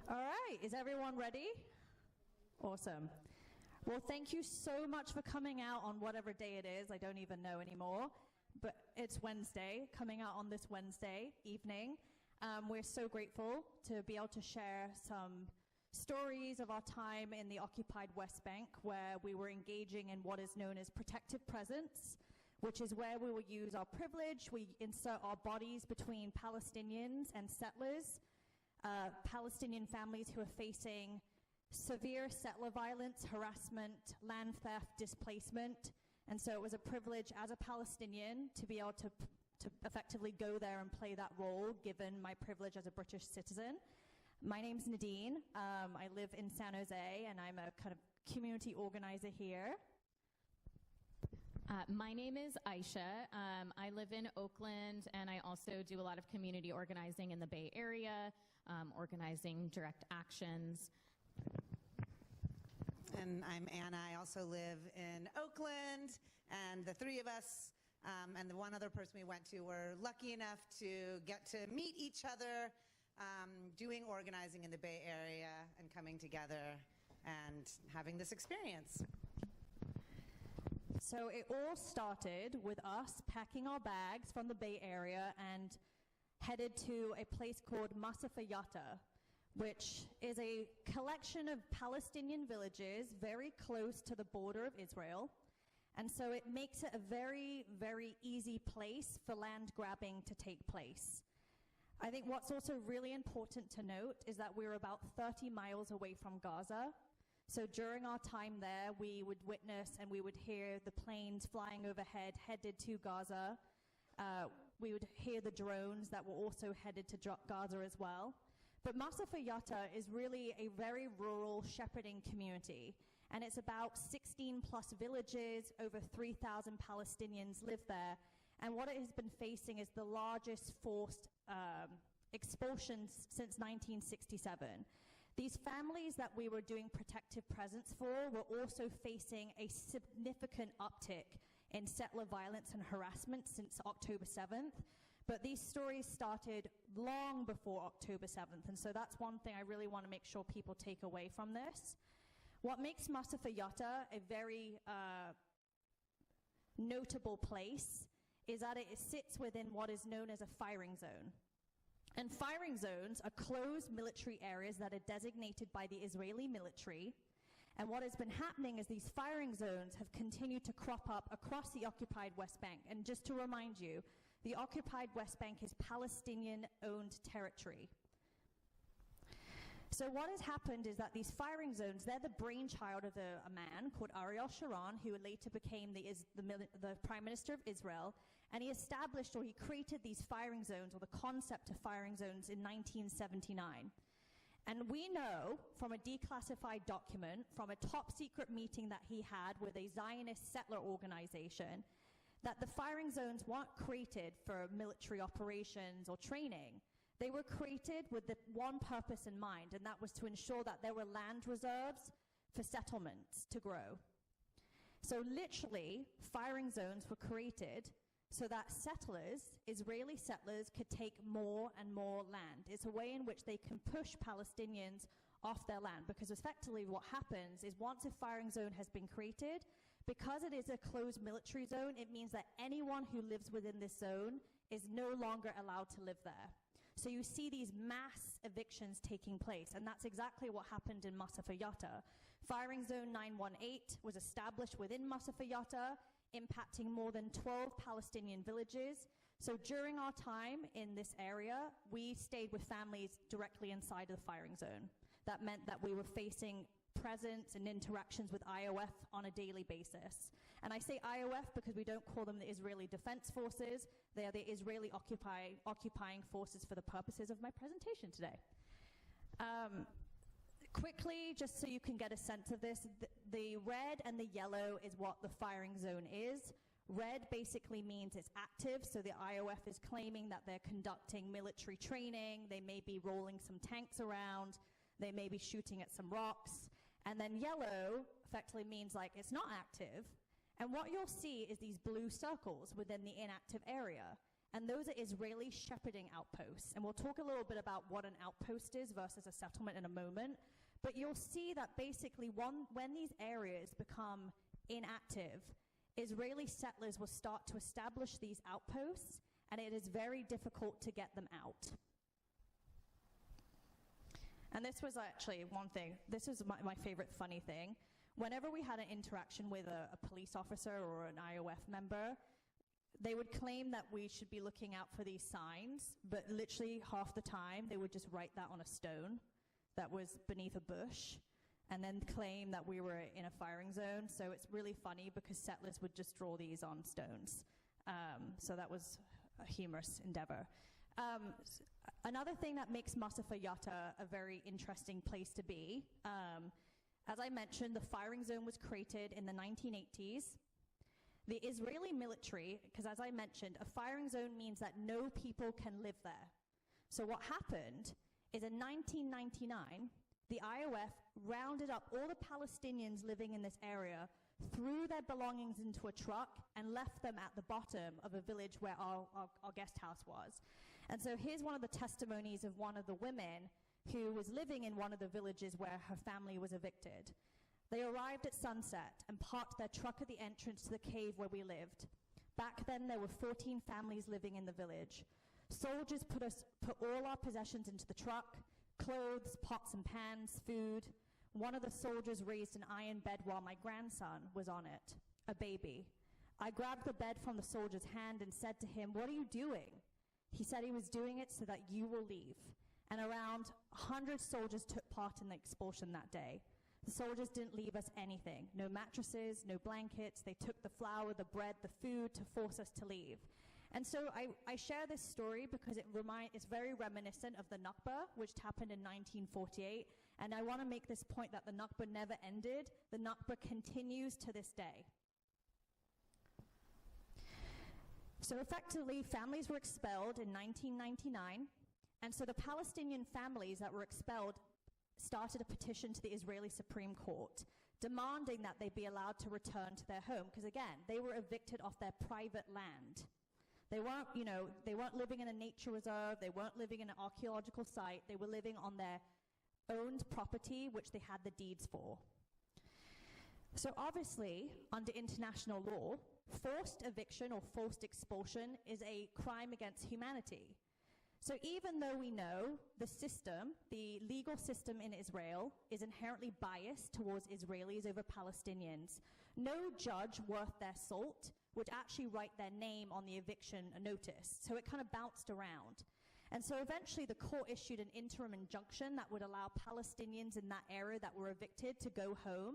All right, is everyone ready? Awesome. Well, thank you so much for coming out on whatever day it is. I don't even know anymore, but it's Wednesday, coming out on this Wednesday evening. We're so grateful to be able to share some stories of our time in the occupied West Bank, where we were engaging in what is known as protective presence, which is where we will use our privilege. We insert our bodies between Palestinians and settlers, Palestinian families who are facing severe settler violence, harassment, land theft, displacement. And so it was a privilege as a Palestinian to be able to effectively go there and play that role, given my privilege as a British citizen. My name's Nadine. I live in San Jose, and I'm a kind of community organizer here. My name is Aisha. I live in Oakland, and I also do a lot of community organizing in the Bay Area, organizing direct actions. And I'm Anna. I also live in Oakland, and the three of us and the one other person we went to were lucky enough to get to meet each other, doing organizing in the Bay Area and coming together and having this experience. So it all started with us packing our bags from the Bay Area and headed to a place called Masafayata, which is a collection of Palestinian villages very close to the border of Israel. And so it makes it a very, very easy place for land grabbing to take place. I think what's also really important to note is that we're about 30 miles away from Gaza. So during our time there, we would witness and we would hear the planes flying overhead headed to Gaza. We would hear the drones that were also headed to Gaza as well. But Masafayata is really a very rural shepherding community. And it's about 16 plus villages, over 3,000 Palestinians live there. And what it has been facing is the largest forced expulsions since 1967. These families that we were doing protective presence for were also facing a significant uptick in settler violence and harassment since October 7th. But these stories started long before October 7th. And so that's one thing I really want to make sure people take away from this. What makes Masafayata a very notable place is that it sits within what is known as a firing zone. And firing zones are closed military areas that are designated by the Israeli military. And what has been happening is these firing zones have continued to crop up across the occupied West Bank. And just to remind you, the occupied West Bank is Palestinian-owned territory. So what has happened is that these firing zones, they're the brainchild of a man called Ariel Sharon, who later became the Prime Minister of Israel. And he established, or he created these firing zones, or the concept of firing zones, in 1979. And we know from a declassified document, from a top secret meeting that he had with a Zionist settler organization, that the firing zones weren't created for military operations or training. They were created with the one purpose in mind, and that was to ensure that there were land reserves for settlements to grow. So literally, firing zones were created so that settlers, Israeli settlers, could take more and more land. It's a way in which they can push Palestinians off their land, because effectively what happens is once a firing zone has been created, because it is a closed military zone, it means that anyone who lives within this zone is no longer allowed to live there. So you see these mass evictions taking place, and that's exactly what happened in Masafayata. Firing Zone 918 was established within Masafayata, impacting more than 12 Palestinian villages. So during our time in this area, we stayed with families directly inside of the firing zone. That meant that we were facing presence and interactions with IOF on a daily basis. And I say IOF because we don't call them the Israeli Defense Forces. They are the Israeli occupying forces for the purposes of my presentation today. Quickly, just so you can get a sense of this, the red and the yellow is what the firing zone is. Red basically means it's active, so the IOF is claiming that they're conducting military training, they may be rolling some tanks around, they may be shooting at some rocks. And then yellow effectively means like it's not active. And what you'll see is these blue circles within the inactive area. and those are Israeli shepherding outposts. And we'll talk a little bit about what an outpost is versus a settlement in a moment. But you'll see that basically when these areas become inactive, Israeli settlers will start to establish these outposts, and it is very difficult to get them out. And this was actually one thing. This is my favorite funny thing. Whenever we had an interaction with a police officer or an IOF member, they would claim that we should be looking out for these signs, but literally half the time they would just write that on a stone that was beneath a bush, and then claim that we were in a firing zone. So it's really funny because settlers would just draw these on stones. So that was a humorous endeavor. Another thing that makes Masafer Yatta a very interesting place to be, as I mentioned, the firing zone was created in the 1980s. The Israeli military, because as I mentioned, a firing zone means that no people can live there. So what happened is in 1999, the IOF rounded up all the Palestinians living in this area, threw their belongings into a truck, and left them at the bottom of a village where our guest house was. And so here's one of the testimonies of one of the women who was living in one of the villages where her family was evicted. They arrived at sunset and parked their truck at the entrance to the cave where we lived. Back then, there were 14 families living in the village. Soldiers put all our possessions into the truck: clothes, pots and pans, food. One of the soldiers raised an iron bed while my grandson was on it, a baby. I grabbed the bed from the soldier's hand and said to him, "What are you doing?" He said he was doing it so that you will leave. And around 100 soldiers took part in the expulsion that day. The soldiers didn't leave us anything: no mattresses, no blankets. They took the flour, the bread, the food to force us to leave. And so I share this story because it's very reminiscent of the Nakba, which happened in 1948. And I want to make this point that the Nakba never ended. The Nakba continues to this day. So effectively, families were expelled in 1999. And so the Palestinian families that were expelled started a petition to the Israeli Supreme Court, demanding that they be allowed to return to their home. Because again, they were evicted off their private land. They weren't living in a nature reserve. They weren't living in an archaeological site. They were living on their owned property, which they had the deeds for. So obviously, under international law, forced eviction or forced expulsion is a crime against humanity. So even though we know the system, the legal system in Israel, is inherently biased towards Israelis over Palestinians, no judge worth their salt would actually write their name on the eviction notice. So it kind of bounced around. And so eventually the court issued an interim injunction that would allow Palestinians in that area that were evicted to go home,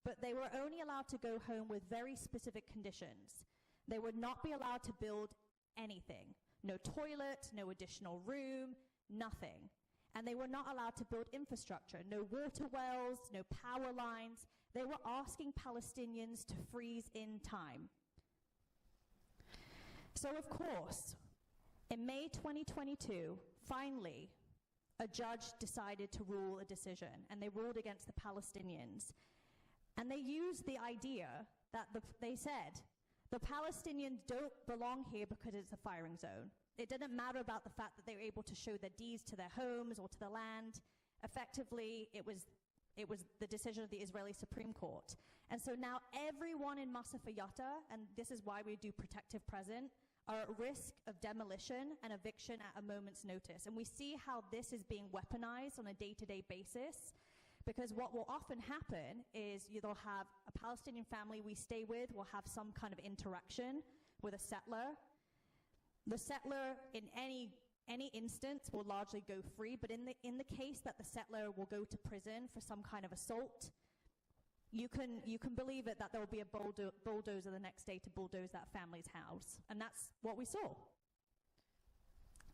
but they were only allowed to go home with very specific conditions. They would not be allowed to build anything. No toilet, no additional room, nothing. And they were not allowed to build infrastructure, no water wells, no power lines. They were asking Palestinians to freeze in time. So of course, in May 2022, finally, a judge decided to rule a decision, and they ruled against the Palestinians. And they used the idea that they said, the Palestinians don't belong here because it's a firing zone. It didn't matter about the fact that they were able to show their deeds to their homes or to the land. Effectively, it was the decision of the Israeli Supreme Court. And so now everyone in Masafer Yatta, and this is why we do protective present, are at risk of demolition and eviction at a moment's notice. And we see how this is being weaponized on a day-to-day basis, because what will often happen is you'll have a Palestinian family we stay with will have some kind of interaction with a settler. The settler, in any instance, will largely go free, but in the case that the settler will go to prison for some kind of assault, you can believe it that there will be a bulldozer the next day to bulldoze that family's house. And that's what we saw.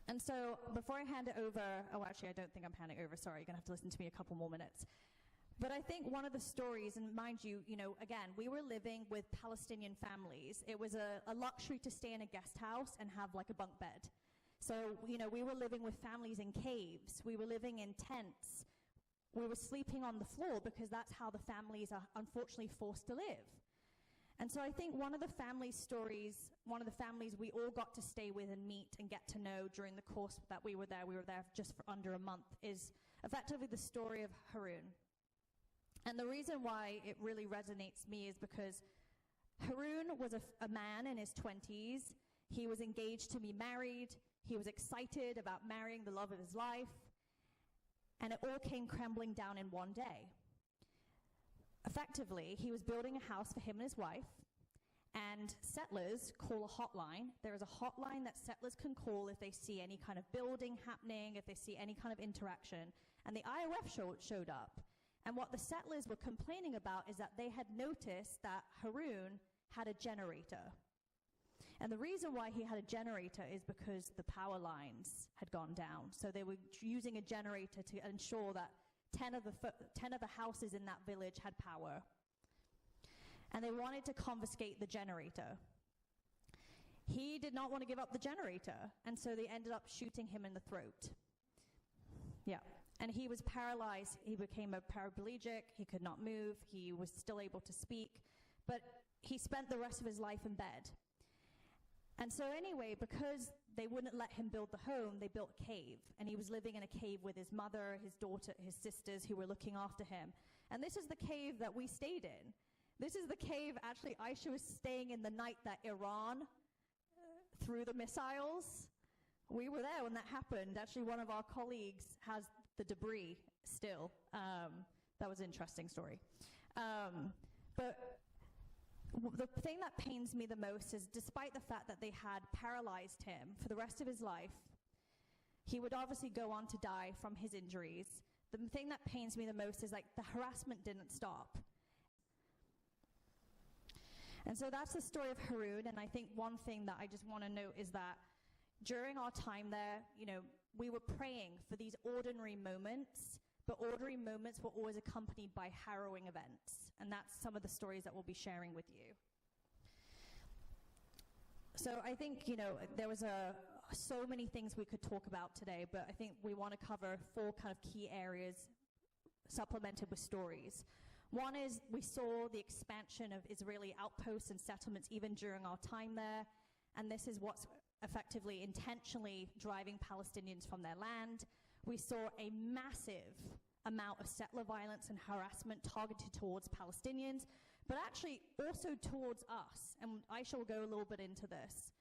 And so before I hand it over, oh, actually, I don't think I'm handing over. Sorry, you're going to have to listen to me a couple more minutes. But I think one of the stories, and mind you, again, we were living with Palestinian families. It was a luxury to stay in a guest house and have like a bunk bed. So, we were living with families in caves. We were living in tents. We were sleeping on the floor because that's how the families are unfortunately forced to live. And so I think one of the family stories, one of the families we all got to stay with and meet and get to know during the course that we were there just for under a month, is effectively the story of Haroon. And the reason why it really resonates me is because Haroon was a man in his 20s. He was engaged to be married. He was excited about marrying the love of his life. And it all came crumbling down in one day. Effectively, he was building a house for him and his wife, and settlers call a hotline. There is a hotline that settlers can call if they see any kind of building happening, if they see any kind of interaction. And the IOF showed up. And what the settlers were complaining about is that they had noticed that Haroon had a generator. And the reason why he had a generator is because the power lines had gone down. So they were using a generator to ensure that 10 of the houses in that village had power. And they wanted to confiscate the generator. He did not want to give up the generator, and so they ended up shooting him in the throat. Yeah. And he was paralyzed. He became a paraplegic. He could not move. He was still able to speak. But he spent the rest of his life in bed. And so anyway, because they wouldn't let him build the home, they built a cave. And he was living in a cave with his mother, his daughter, his sisters who were looking after him. And this is the cave that we stayed in. This is the cave, actually, Aisha was staying in the night that Iran threw the missiles. We were there when that happened. Actually, one of our colleagues has the debris still. That was an interesting story. But the thing that pains me the most is, despite the fact that they had paralyzed him for the rest of his life, he would obviously go on to die from his injuries. The thing that pains me the most is, like, the harassment didn't stop. And so that's the story of Haroon. And I think one thing that I just want to note is that during our time there, we were praying for these ordinary moments, but ordinary moments were always accompanied by harrowing events. And that's some of the stories that we'll be sharing with you. So I think, there was so many things we could talk about today, but I think we want to cover 4 kind of key areas supplemented with stories. One is we saw the expansion of Israeli outposts and settlements even during our time there, and this is what's effectively intentionally driving Palestinians from their land. We saw a massive amount of settler violence and harassment targeted towards Palestinians, but actually also towards us, and Aisha will go a little bit into this.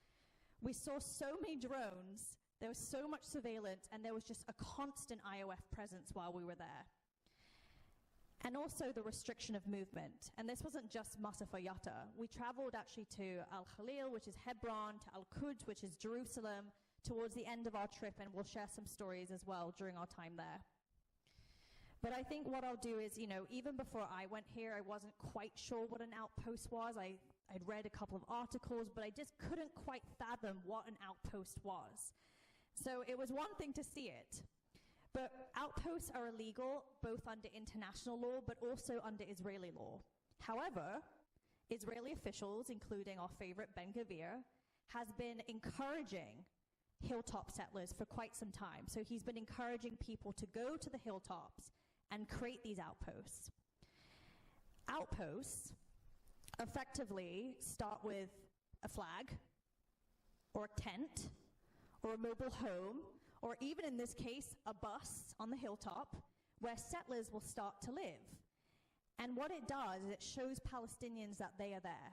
We saw so many drones, there was so much surveillance, and there was just a constant IOF presence while we were there. And also the restriction of movement. And this wasn't just Masafa Yatta. We traveled actually to Al-Khalil, which is Hebron, to Al-Quds, which is Jerusalem, towards the end of our trip, and we'll share some stories as well during our time there. But I think what I'll do is, even before I went here, I wasn't quite sure what an outpost was. I'd read a couple of articles, but I just couldn't quite fathom what an outpost was. So it was one thing to see it. But outposts are illegal both under international law but also under Israeli law. However, Israeli officials, including our favorite Ben-Gvir, has been encouraging hilltop settlers for quite some time. So he's been encouraging people to go to the hilltops and create these outposts. Outposts effectively start with a flag or a tent or a mobile home, or even in this case, a bus on the hilltop where settlers will start to live. And what it does is it shows Palestinians that they are there.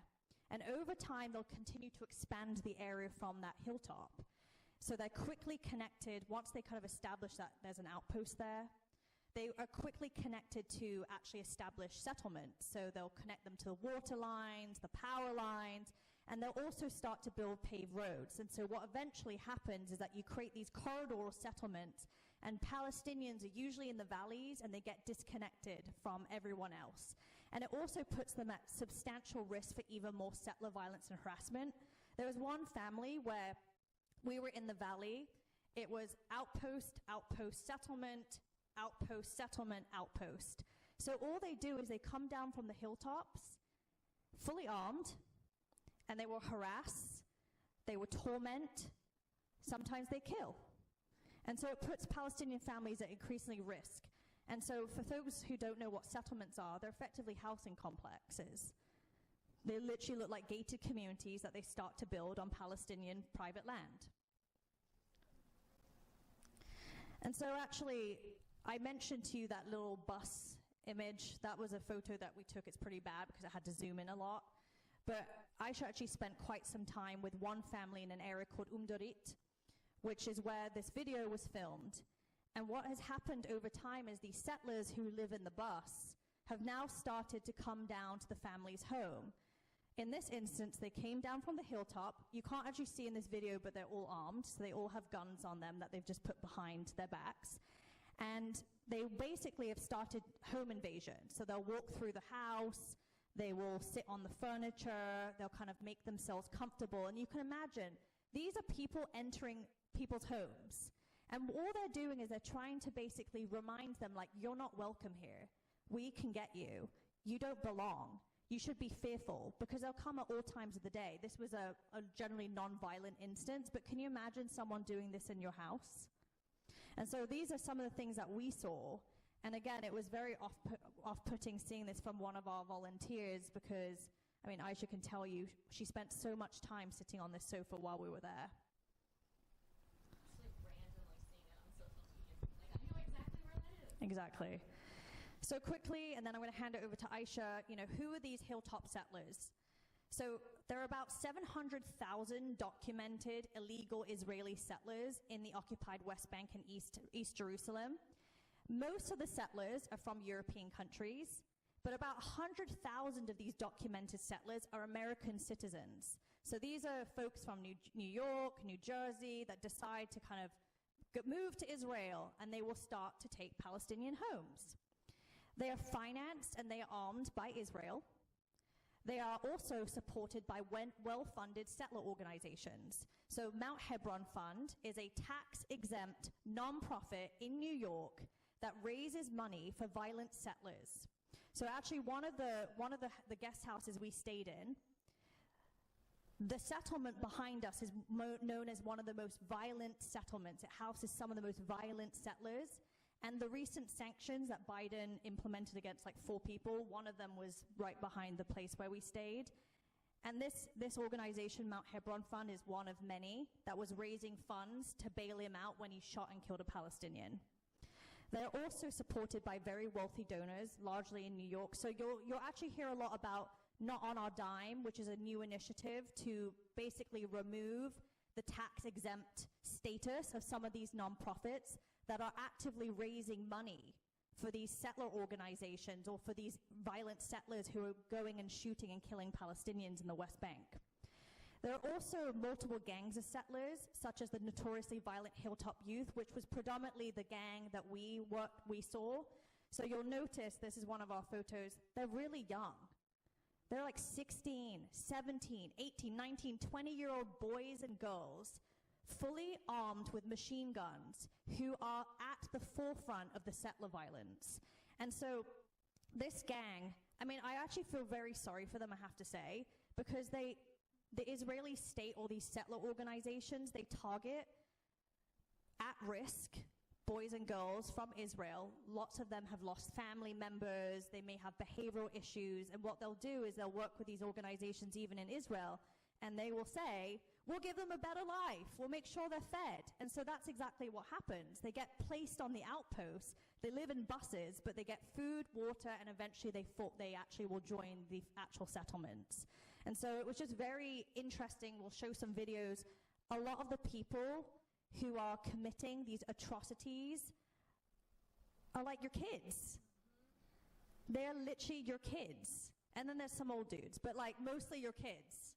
And over time, they'll continue to expand the area from that hilltop. So they're quickly connected. Once they kind of establish that there's an outpost there, they are quickly connected to actually establish settlements. So they'll connect them to the water lines, the power lines, and they'll also start to build paved roads. And so what eventually happens is that you create these corridor settlements, and Palestinians are usually in the valleys, and they get disconnected from everyone else. And it also puts them at substantial risk for even more settler violence and harassment. There was one family where we were in the valley. It was outpost, outpost, settlement, outpost, settlement, outpost. So all they do is they come down from the hilltops, fully armed, and they will harass, they will torment, sometimes they kill. And so it puts Palestinian families at increasingly risk. And so for those who don't know what settlements are, they're effectively housing complexes. They literally look like gated communities that they start to build on Palestinian private land. And so actually, I mentioned to you that little bus image. That was a photo that we took. It's pretty bad because I had to zoom in a lot. But I actually spent quite some time with one family in an area called Umdurit, which is where this video was filmed. And what has happened over time is these settlers who live in the bus have now started to come down to the family's home. In this instance, they came down from the hilltop. You can't actually see in this video, but they're all armed, so they all have guns on them that they've just put behind their backs. And they basically have started home invasion. So they'll walk through the house, they will sit on the furniture, they'll kind of make themselves comfortable. And you can imagine, these are people entering people's homes. And all they're doing is they're trying to basically remind them, like, you're not welcome here. We can get you. You don't belong. You should be fearful, because they'll come at all times of the day. This was a generally non-violent instance, but can you imagine someone doing this in your house? And so these are some of the things that we saw. And again, it was very off-putting seeing this from one of our volunteers, because, I mean, Aisha can tell you, she spent so much time sitting on this sofa while we were there. Just like randomly seeing it on social media. Like, I know exactly where that is. Exactly. So quickly, and then I'm going to hand it over to Aisha, who are these hilltop settlers? So there are about 700,000 documented illegal Israeli settlers in the occupied West Bank and East Jerusalem. Most of the settlers are from European countries, but about 100,000 of these documented settlers are American citizens. So these are folks from New York, New Jersey that decide to kind of move to Israel, and they will start to take Palestinian homes. They are financed and they are armed by Israel. They are also supported by well-funded settler organizations. So Mount Hebron Fund is a tax-exempt nonprofit in New York that raises money for violent settlers. So actually one of the guest houses we stayed in, the settlement behind us is known as one of the most violent settlements. It houses some of the most violent settlers. And the recent sanctions that Biden implemented against like 4 people, one of them was right behind the place where we stayed. And this organization, Mount Hebron Fund, is one of many that was raising funds to bail him out when he shot and killed a Palestinian. They're also supported by very wealthy donors, largely in New York. So you'll actually hear a lot about Not on Our Dime, which is a new initiative to basically remove the tax-exempt status of some of these nonprofits that are actively raising money for these settler organizations or for these violent settlers who are going and shooting and killing Palestinians in the West Bank. There are also multiple gangs of settlers, such as the notoriously violent Hilltop Youth, which was predominantly the gang that we saw. So you'll notice, this is one of our photos, they're really young. They're like 16, 17, 18, 19, 20-year-old boys and girls, fully armed with machine guns, who are at the forefront of the settler violence. And so this gang, I mean, I actually feel very sorry for them, I have to say, because the Israeli state or these settler organizations, they target at-risk boys and girls from Israel. Lots of them have lost family members, they may have behavioral issues, and what they'll do is they'll work with these organizations even in Israel, and they will say, we'll give them a better life, we'll make sure they're fed. And so that's exactly what happens. They get placed on the outposts, they live in buses, but they get food, water, and eventually they actually will join the actual settlements. And so it was just very interesting. We'll show some videos. A lot of the people who are committing these atrocities are like your kids. They're literally your kids. And then there's some old dudes, but like mostly your kids.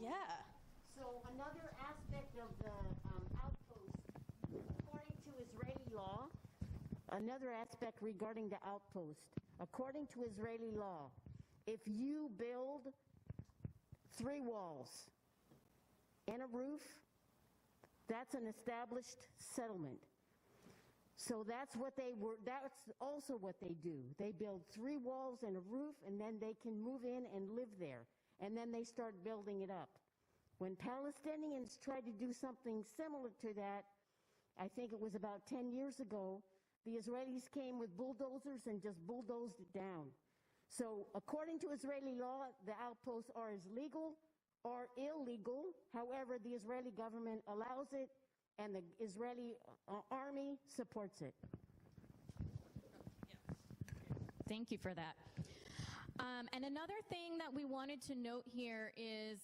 Yeah. So another aspect of the outpost, according to Israeli law, another aspect regarding the outpost, according to Israeli law, if you build 3 walls and a roof, that's an established settlement. So that's also what they do. They build 3 walls and a roof, and then they can move in and live there. And then they start building it up. When Palestinians tried to do something similar to that, I think it was about 10 years ago, the Israelis came with bulldozers and just bulldozed it down. So according to Israeli law, the outposts are as legal or illegal. However, the Israeli government allows it, and the Israeli army supports it. Thank you for that. And another thing that we wanted to note here is,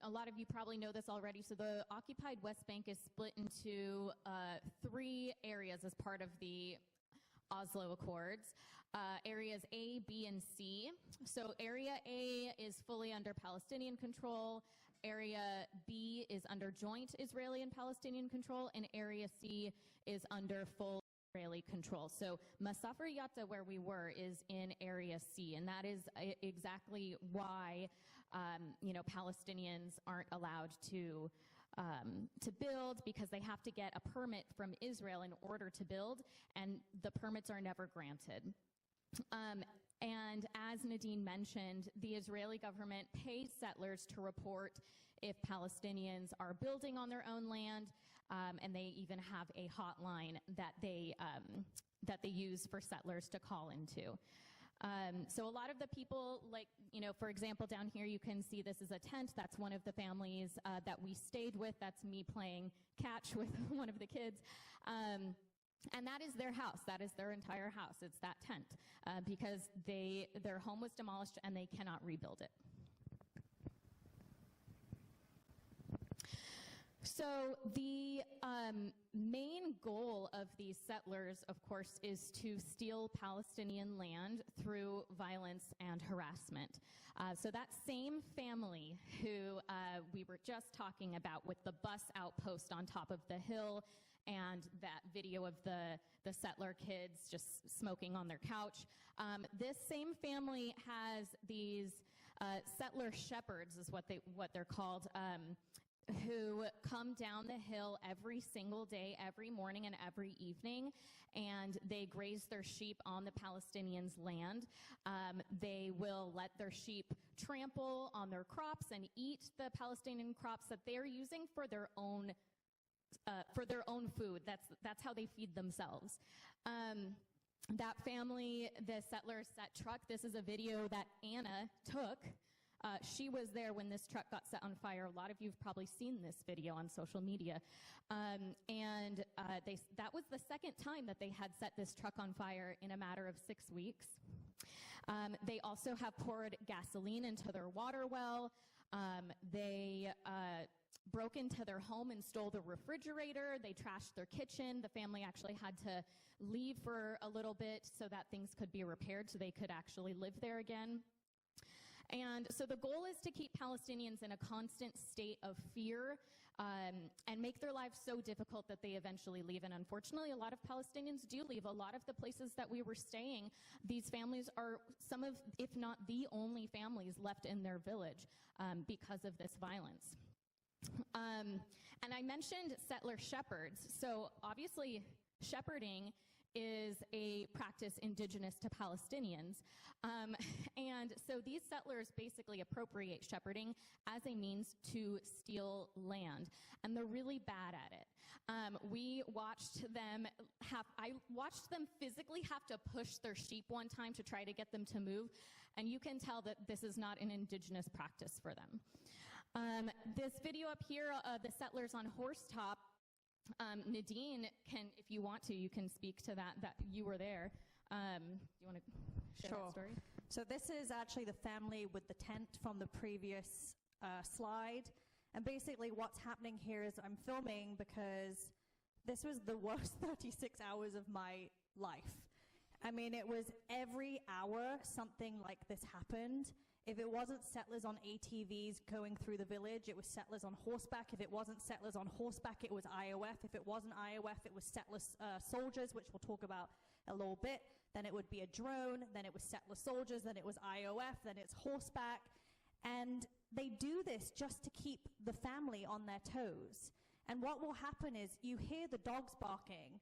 a lot of you probably know this already, so the occupied West Bank is split into 3 areas as part of the Oslo Accords. Areas A, B, and C. So Area A is fully under Palestinian control. Area B is under joint Israeli and Palestinian control, and Area C is under full Israeli control. So Masafer Yatta, where we were, is in Area C, and that is exactly why Palestinians aren't allowed to build, because they have to get a permit from Israel in order to build, and the permits are never granted. And as Nadine mentioned, the Israeli government pays settlers to report if Palestinians are building on their own land, and they even have a hotline that they use for settlers to call into. So a lot of the people, for example, down here you can see this is a tent. That's one of the families that we stayed with. That's me playing catch with one of the kids. And that is their house. That is their entire house. It's that tent because their home was demolished and they cannot rebuild it. So the main goal of these settlers, of course, is to steal Palestinian land through violence and harassment. So that same family who we were just talking about with the bus outpost on top of the hill and that video of the settler kids just smoking on their couch, this same family has these settler shepherds, is what they're called, who come down the hill every single day, every morning and every evening, and they graze their sheep on the Palestinians' land. They will let their sheep trample on their crops and eat the Palestinian crops that they're using for their own food. That's how they feed themselves. That family, the settlers set truck, this is a video that Anna took. She was there when this truck got set on fire. A lot of you have probably seen this video on social media. That was the second time that they had set this truck on fire in a matter of 6 weeks. They also have poured gasoline into their water well. They broke into their home and stole the refrigerator. They trashed their kitchen. The family actually had to leave for a little bit so that things could be repaired so they could actually live there again. And so the goal is to keep Palestinians in a constant state of fear and make their lives so difficult that they eventually leave. And unfortunately, a lot of Palestinians do leave. A lot of the places that we were staying, these families are some of, if not the only families left in their village because of this violence. And I mentioned settler shepherds. So obviously, shepherding is a practice indigenous to Palestinians. And so these settlers basically appropriate shepherding as a means to steal land, and they're really bad at it. I watched them physically have to push their sheep one time to try to get them to move, and you can tell that this is not an indigenous practice for them. This video up here, the settlers on Horsetop, Nadine can, if you want to, you can speak to that you were there. You want to share that story? So this is actually the family with the tent from the previous slide. And basically what's happening here is I'm filming because this was the worst 36 hours of my life. I mean, it was every hour something like this happened. If it wasn't settlers on ATVs going through the village, it was settlers on horseback. If it wasn't settlers on horseback, it was IOF. If it wasn't IOF, it was settler soldiers, which we'll talk about a little bit. Then it would be a drone. Then it was settler soldiers. Then it was IOF. Then it's horseback. And they do this just to keep the family on their toes. And what will happen is you hear the dogs barking.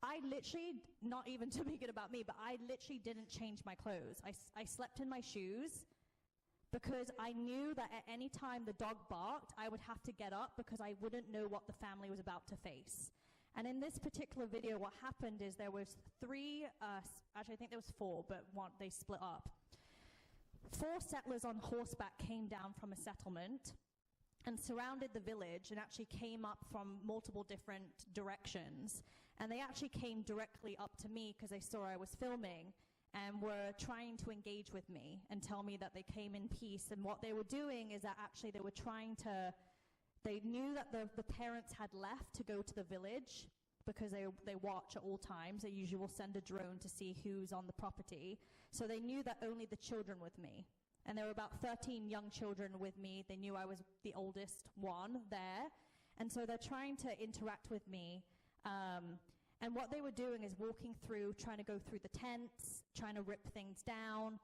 I literally, not even to make it about me, but I literally didn't change my clothes. I slept in my shoes because I knew that at any time the dog barked, I would have to get up because I wouldn't know what the family was about to face. And in this particular video, what happened is there was three, actually I think there was four, but they split up. 4 settlers on horseback came down from a settlement and surrounded the village and actually came up from multiple different directions. And they actually came directly up to me because they saw I was filming and were trying to engage with me and tell me that they came in peace. And what they were doing is that actually they were trying to, they knew that the parents had left to go to the village because they watch at all times. They usually will send a drone to see who's on the property. So they knew that only the children with me. And there were about 13 young children with me. They knew I was the oldest one there. And so they're trying to interact with me. And what they were doing is walking through, trying to go through the tents, trying to rip things down.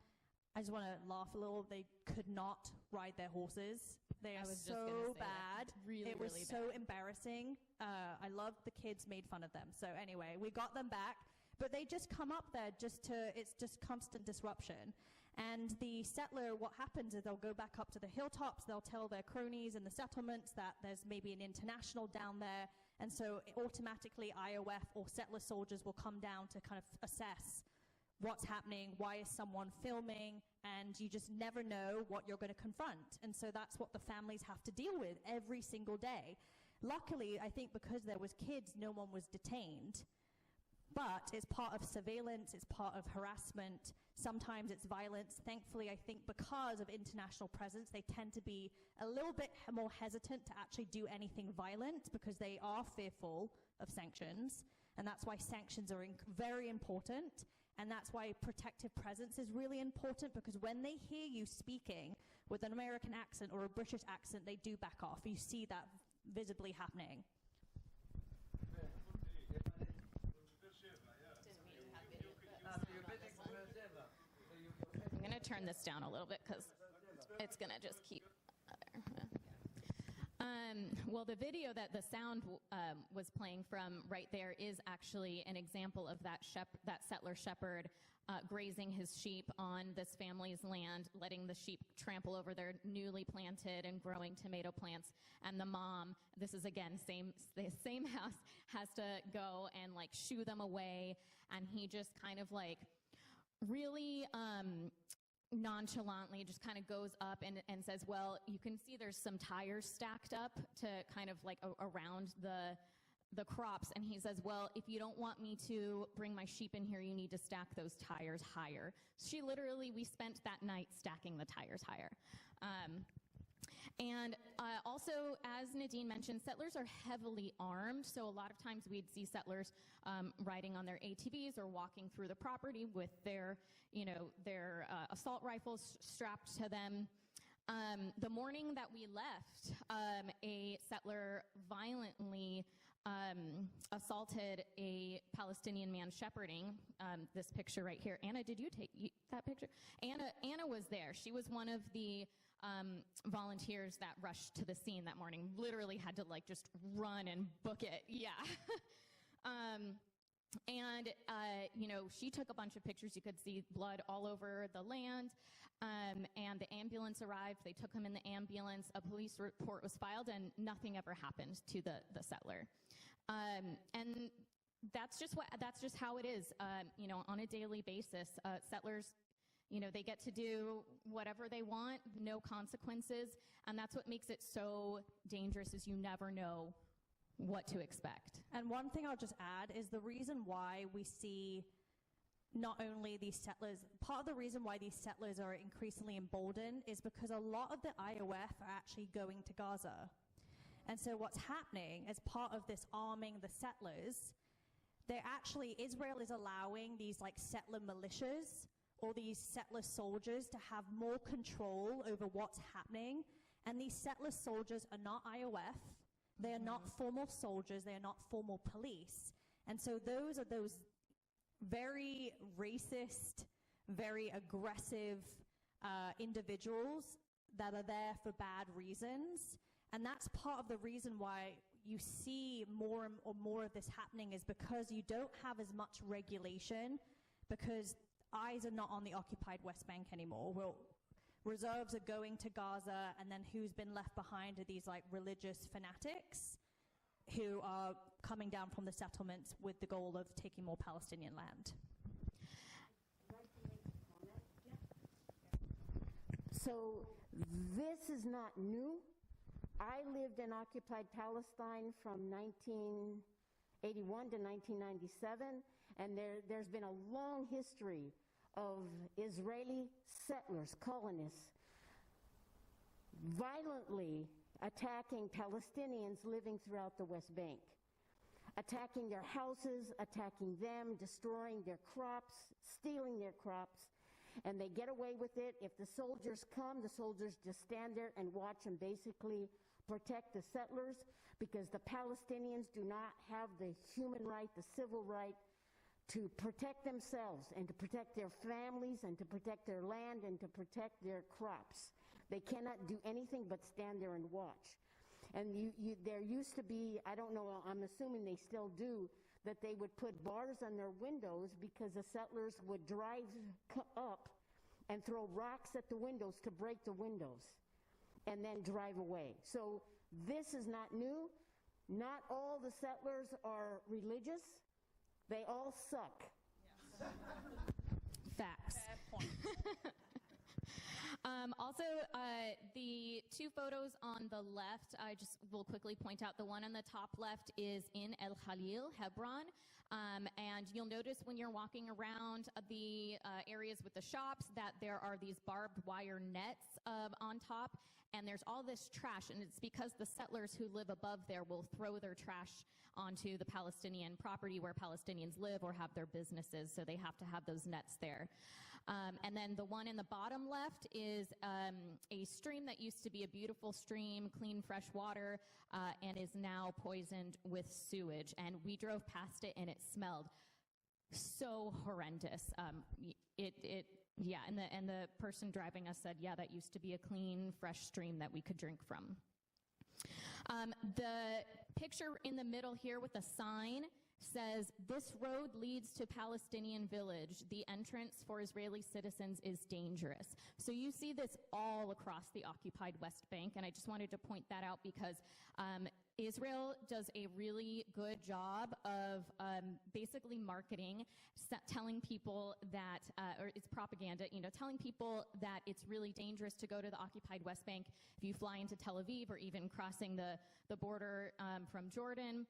I just want to laugh a little. They could not ride their horses. They are so bad. Really, it was really so bad. embarrassing. I loved the kids made fun of them. So anyway, we got them back. But they just come up there it's just constant disruption. And the settler, what happens is they'll go back up to the hilltops, they'll tell their cronies in the settlements that there's maybe an international down there, and so automatically IOF or settler soldiers will come down to kind of assess what's happening, why is someone filming, and you just never know what you're going to confront. And so that's what the families have to deal with every single day. Luckily, I think because there was kids, no one was detained. But it's part of surveillance, it's part of harassment, sometimes it's violence. Thankfully, I think because of international presence, they tend to be a little bit more hesitant to actually do anything violent because they are fearful of sanctions. And that's why sanctions are very important. And that's why protective presence is really important, because when they hear you speaking with an American accent or a British accent, they do back off. You see that visibly happening. I'm going to turn this down a little bit because it's going to just keep. Well, the video that the sound was playing from right there is actually an example of that settler shepherd grazing his sheep on this family's land, letting the sheep trample over their newly planted and growing tomato plants. And the mom, this is again the same house, has to go and like shoo them away. And he just kind of like really nonchalantly just kind of goes up and says, well, you can see there's some tires stacked up to kind of like around the crops. And he says, well, if you don't want me to bring my sheep in here, you need to stack those tires higher. We spent that night stacking the tires higher. And also, as Nadine mentioned, settlers are heavily armed. So a lot of times we'd see settlers riding on their ATVs or walking through the property with their assault rifles strapped to them. The morning that we left, a settler violently assaulted a Palestinian man shepherding. This picture right here. Anna, did you take that picture? Anna was there. She was one of the volunteers that rushed to the scene that morning. Literally had to like just run and book it. Yeah. She took a bunch of pictures. You could see blood all over the land. And the ambulance arrived. They took him in the ambulance. A police report was filed, and nothing ever happened to the settler. And that's just how it is. On a daily basis, settlers, they get to do whatever they want, no consequences, and that's what makes it so dangerous. Is you never know what to expect. And one thing I'll just add is the reason why we see not only these settlers, part of the reason why these settlers are increasingly emboldened is because a lot of the IOF are actually going to Gaza. And so what's happening as part of this arming the settlers, Israel is allowing these like settler militias or these settler soldiers to have more control over what's happening. And these settler soldiers are not IOF. They are not formal soldiers. They are not formal police. And so those are those very racist, very aggressive individuals that are there for bad reasons. And that's part of the reason why you see more and more of this happening, is because you don't have as much regulation, because eyes are not on the occupied West Bank anymore. Reserves are going to Gaza, and then who's been left behind are these like religious fanatics. who are coming down from the settlements with the goal of taking more Palestinian land. So this is not new. I lived in occupied Palestine from 1981 to 1997, and there's been a long history of Israeli settlers, colonists, violently attacking Palestinians living throughout the West Bank, attacking their houses, attacking them, destroying their crops, stealing their crops, and they get away with it. If the soldiers come, the soldiers just stand there and watch and basically protect the settlers, because the Palestinians do not have the human right, the civil right, to protect themselves and to protect their families and to protect their land and to protect their crops. They cannot do anything but stand there and watch. And there used to be, I don't know, I'm assuming they still do, that they would put bars on their windows because the settlers would drive up and throw rocks at the windows to break the windows and then drive away. So this is not new. Not all the settlers are religious. They all suck. Yes. Facts. Fair point. Also, the two photos on the left, I just will quickly point out. The one on the top left is in El Khalil, Hebron. And you'll notice when you're walking around the areas with the shops that there are these barbed wire nets on top, and there's all this trash, and it's because the settlers who live above there will throw their trash onto the Palestinian property where Palestinians live or have their businesses, so they have to have those nets there. And then the one in the bottom left is a stream that used to be a beautiful stream, clean, fresh water, and is now poisoned with sewage. And we drove past it, and it smelled so horrendous. Yeah, and the person driving us said, yeah, that used to be a clean, fresh stream that we could drink from. The picture in the middle here with a sign says, "This road leads to Palestinian village. The entrance for Israeli citizens is dangerous." So you see this all across the occupied West Bank, and I just wanted to point that out because Israel does a really good job of basically marketing, telling people that, or it's propaganda, telling people that it's really dangerous to go to the occupied West Bank if you fly into Tel Aviv or even crossing the border from Jordan.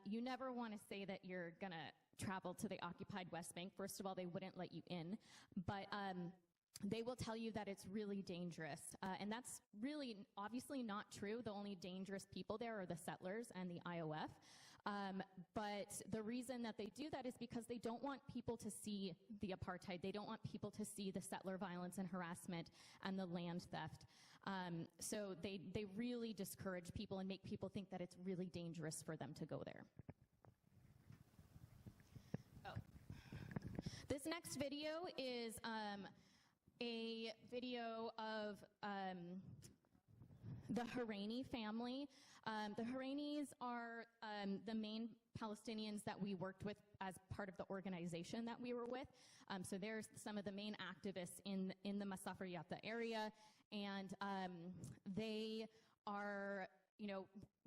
You never want to say that you're going to travel to the occupied West Bank. First of all, they wouldn't let you in. But they will tell you that it's really dangerous. And that's really obviously not true. The only dangerous people there are the settlers and the IOF. But the reason that they do that is because they don't want people to see the apartheid. They don't want people to see the settler violence and harassment and the land theft. So they really discourage people and make people think that it's really dangerous for them to go there. Oh. This next video is a video of the Harani family. The Haranis are the main Palestinians that we worked with as part of the organization that we were with. So there's some of the main activists in the Masafer Yatta area, and they are,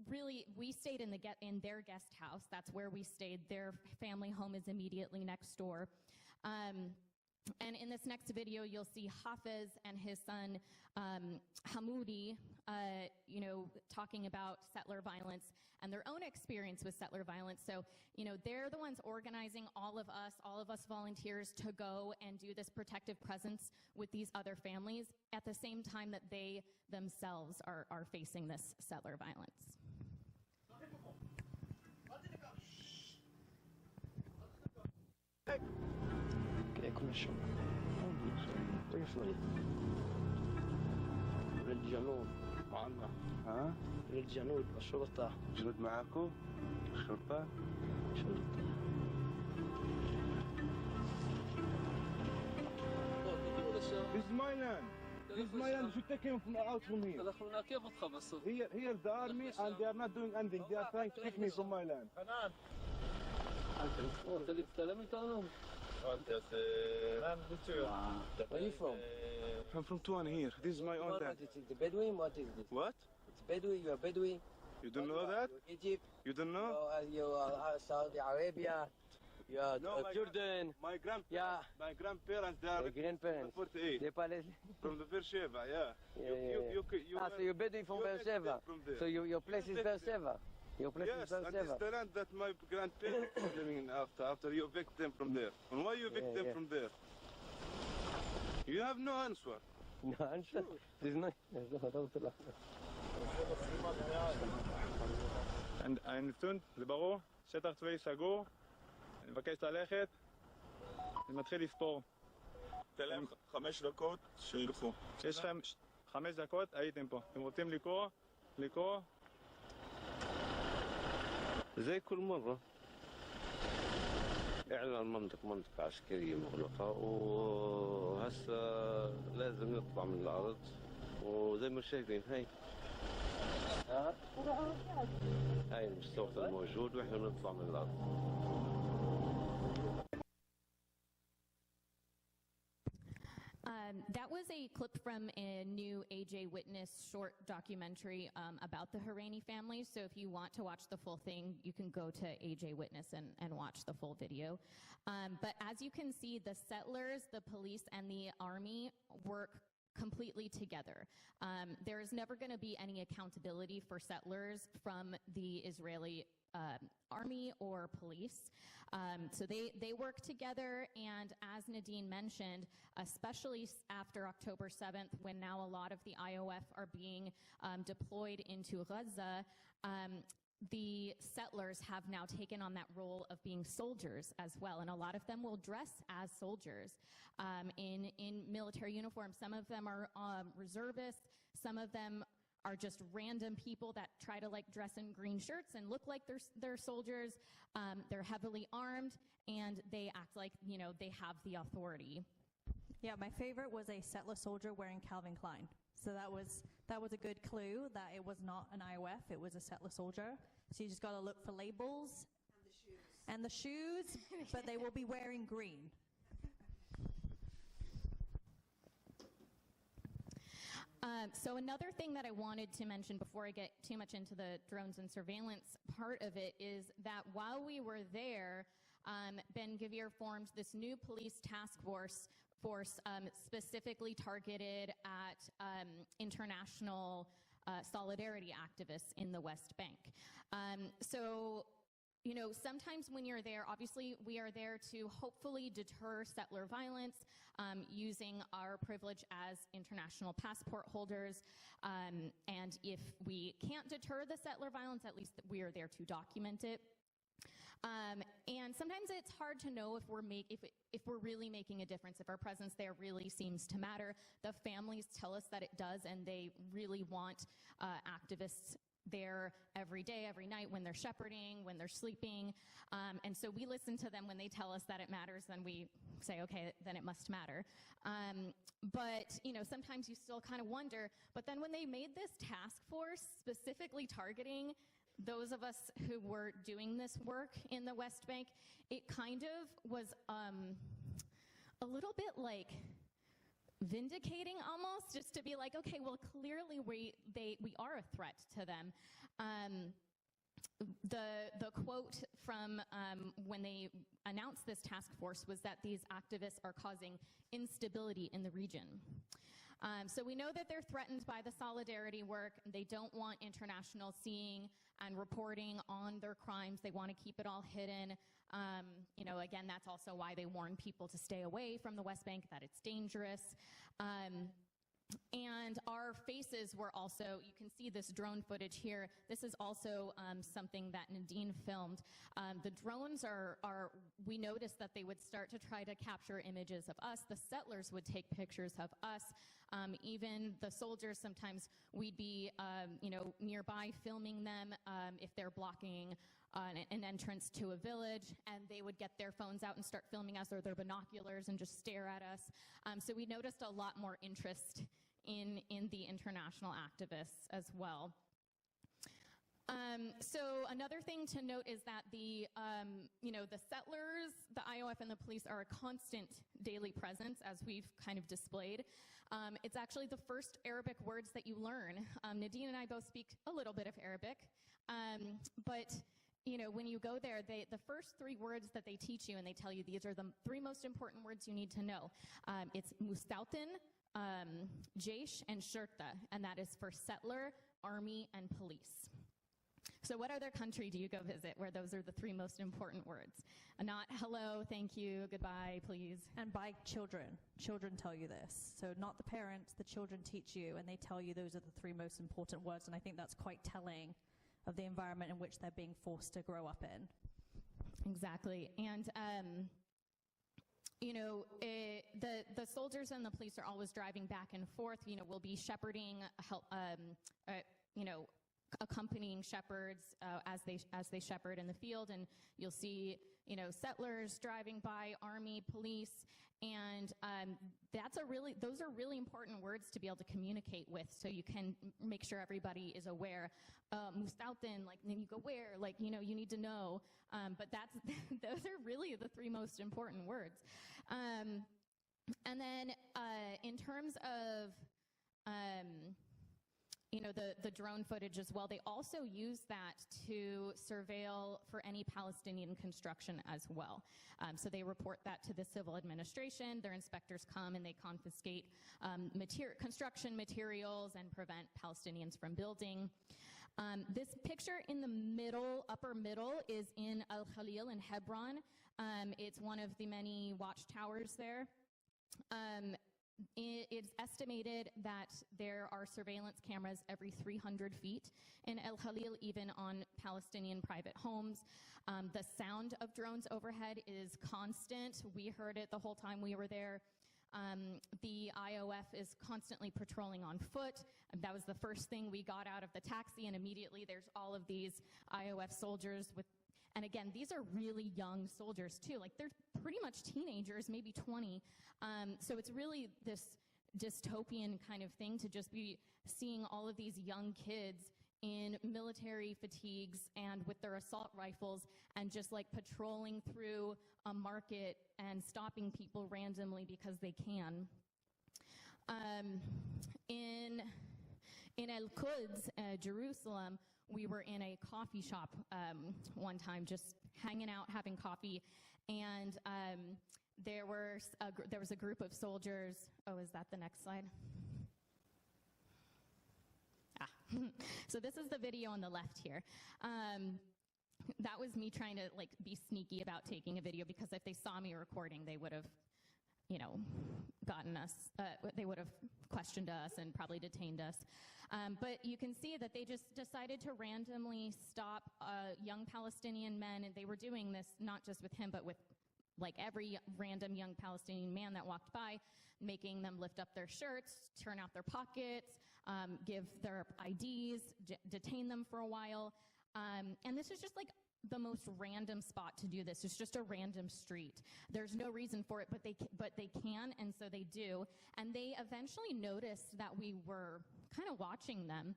really, we stayed in their guest house. That's where we stayed. Their family home is immediately next door. And in this next video, you'll see Hafez and his son Hamoudi, talking about settler violence and their own experience with settler violence. So, they're the ones organizing all of us volunteers to go and do this protective presence with these other families at the same time that they themselves are facing this settler violence. كل الشغل طيب للجنود معنا ها للجنود الشرطة جنود معاكم الشرطة This is my land. This is my land. You should take him out from here. Here the army and they are not doing anything. They are trying to take me from my land. Where are you from? I'm from Tuan here. This is my own land. It's the Bedouin? What is this? What? It's Bedouin. You are Bedouin? You don't know that? Egypt, You don't know? Saudi Arabia, No, Jordan. Yeah. My grandparents, they are Your grandparents. 48. They Palestinian. From the Beersheba, yeah. So you're Bedouin from Beersheba. So your place is Beersheba. Your place Yes, is and this is Beersheba. the land that my grandparents were living in after you evict them from there. And why you evict them from there? You have no answer. No answer. There's no. הנתון, זה ברור, שטח צבאי סגור, אני מבקש ללכת, אני מתחיל לספור. תן להם 5 דקות שילכו. יש לכם 5 דקות, הייתם פה. אתם רוצים לקרוא? زي كل مرة إعلان منطقة عسكرية مغلقة وهسه لازم نطلع من الأرض وزي ما شايفين هاي المستوطن الموجود وإحنا نطلع من الأرض. That was a clip from a new AJ Witness short documentary about the Harani family. So if you want to watch the full thing, you can go to AJ Witness and watch the full video. But as you can see, the settlers, the police, and the army work completely together. There is never going to be any accountability for settlers from the Israeli army or police. So they work together, and as Nadine mentioned, especially after October 7th, when now a lot of the IOF are being deployed into Gaza, the settlers have now taken on that role of being soldiers as well, and a lot of them will dress as soldiers in military uniform. Some of them are reservists, some of them are just random people that try to dress in green shirts and look like they're soldiers. They're heavily armed, and they act like, they have the authority. Yeah, my favorite was a settler soldier wearing Calvin Klein. So that was a good clue that it was not an IOF, it was a settler soldier. So you just got to look for labels. And the shoes, but they will be wearing green. So another thing that I wanted to mention before I get too much into the drones and surveillance part of it is that while we were there, Ben Gvir formed this new police task force specifically targeted at international solidarity activists in the West Bank. So, sometimes when you're there, obviously we are there to hopefully deter settler violence using our privilege as international passport holders. And if we can't deter the settler violence, at least we are there to document it. And sometimes it's hard to know if we're really making a difference, if our presence there really seems to matter. The families tell us that it does, and they really want activists there every day, every night, when they're shepherding, when they're sleeping. And so we listen to them when they tell us that it matters, then we say, okay, then it must matter. But, sometimes you still kind of wonder. But then when they made this task force specifically targeting those of us who were doing this work in the West Bank, it kind of was a little bit vindicating almost, just to be like, okay, well, clearly we are a threat to them. The quote from when they announced this task force was that these activists are causing instability in the region. So we know that they're threatened by the solidarity work. They don't want international seeing and reporting on their crimes. They want to keep it all hidden. Again, that's also why they warn people to stay away from the West Bank, that it's dangerous. And our faces were also, you can see this drone footage here. This is also something that Nadine filmed. The drones we noticed that they would start to try to capture images of us. The settlers would take pictures of us. Even the soldiers, sometimes we'd be, nearby filming them if they're blocking an entrance to a village, and they would get their phones out and start filming us, or their binoculars, and just stare at us. So we noticed a lot more interest in the international activists as well. So another thing to note is that the settlers, the IOF, and the police are a constant daily presence, as we've kind of displayed. It's actually the first Arabic words that you learn. Nadine and I both speak a little bit of Arabic. But when you go there, the first 3 words that they teach you, and they tell you these are the 3 most important words you need to know. It's mustautin, jaish, and shurta, and that is for settler, army, and police. So what other country do you go visit where those are the 3 most important words? Not hello, thank you, goodbye, please. And by children. Children tell you this. So not the parents, the children teach you, and they tell you those are the 3 most important words, and I think that's quite telling of the environment in which they're being forced to grow up in. Exactly. And the soldiers and the police are always driving back and forth. We'll be shepherding, accompanying shepherds as they shepherd in the field, and you'll see settlers driving by, army, police, and those are really important words to be able to communicate with, so you can make sure everybody is aware. Mustautin, then you go where, you need to know, but those are really the 3 most important words. And then in terms of the drone footage as well, they also use that to surveil for any Palestinian construction as well. So they report that to the civil administration. Their inspectors come and they confiscate construction materials and prevent Palestinians from building. This picture in the upper middle is in Al Khalil in Hebron. It's one of the many watchtowers there. It's estimated that there are surveillance cameras every 300 feet in El Khalil, even on Palestinian private homes. The sound of drones overhead is constant. We heard it the whole time we were there. The IOF is constantly patrolling on foot. That was the first thing we got out of the taxi, and immediately there's all of these IOF soldiers and again, these are really young soldiers too. They're pretty much teenagers, maybe 20. So it's really this dystopian kind of thing to just be seeing all of these young kids in military fatigues and with their assault rifles and just patrolling through a market and stopping people randomly because they can. In El Quds, Jerusalem, we were in a coffee shop one time, just hanging out, having coffee, and there was a group of soldiers. Oh, is that the next slide? So this is the video on the left here. That was me trying to be sneaky about taking a video, because if they saw me recording, they would have, gotten us. They would have questioned us and probably detained us. But you can see that they just decided to randomly stop young Palestinian men, and they were doing this not just with him, but with every random young Palestinian man that walked by, making them lift up their shirts, turn out their pockets, give their IDs, detain them for a while. And this is just the most random spot to do this. It's just a random street. There's no reason for it, but they can, and so they do. And they eventually noticed that we were kind of watching them.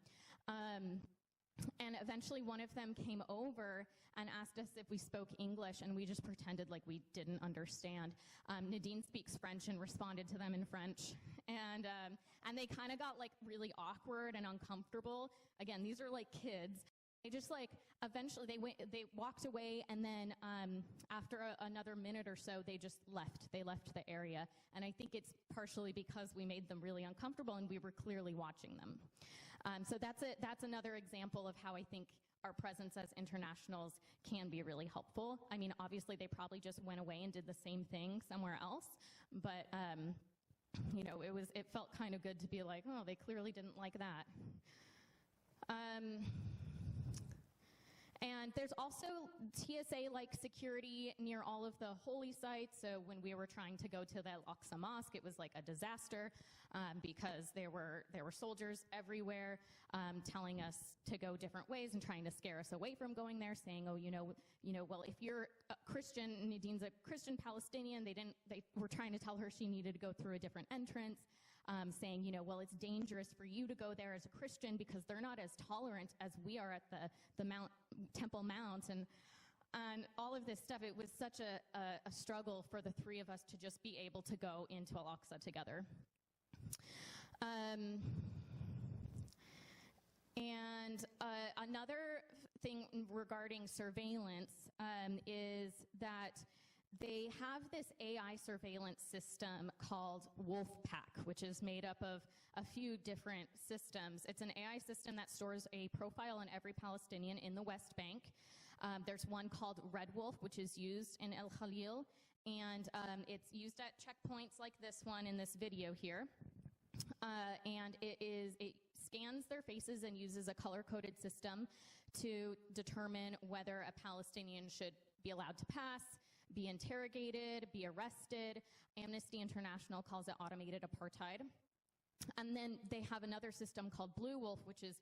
And eventually one of them came over and asked us if we spoke English, and we just pretended like we didn't understand. Nadine speaks French and responded to them in French. And they kind of got really awkward and uncomfortable. Again, these are kids. They just eventually they walked away, and then after another minute or so, they just left. They left the area. And I think it's partially because we made them really uncomfortable and we were clearly watching them. So that's another example of how I think our presence as internationals can be really helpful. I mean, obviously they probably just went away and did the same thing somewhere else, but it felt kind of good to be like, oh, they clearly didn't like that. And there's also TSA-like security near all of the holy sites. So when we were trying to go to the Al-Aqsa Mosque, it was like a disaster because there were soldiers everywhere telling us to go different ways and trying to scare us away from going there, saying, oh, well, if you're a Christian, Nadine's a Christian Palestinian, they were trying to tell her she needed to go through a different entrance. Saying, well, it's dangerous for you to go there as a Christian because they're not as tolerant as we are at the Temple Mount, and all of this stuff. It was such a struggle for the 3 of us to just be able to go into Al-Aqsa together. And another thing regarding surveillance is that they have this AI surveillance system called Wolfpack, which is made up of a few different systems. It's an AI system that stores a profile on every Palestinian in the West Bank. There's one called Red Wolf, which is used in El Khalil, and it's used at checkpoints like this one in this video here. And it scans their faces and uses a color-coded system to determine whether a Palestinian should be allowed to pass, be interrogated, be arrested. Amnesty International calls it automated apartheid. And then they have another system called Blue Wolf, which is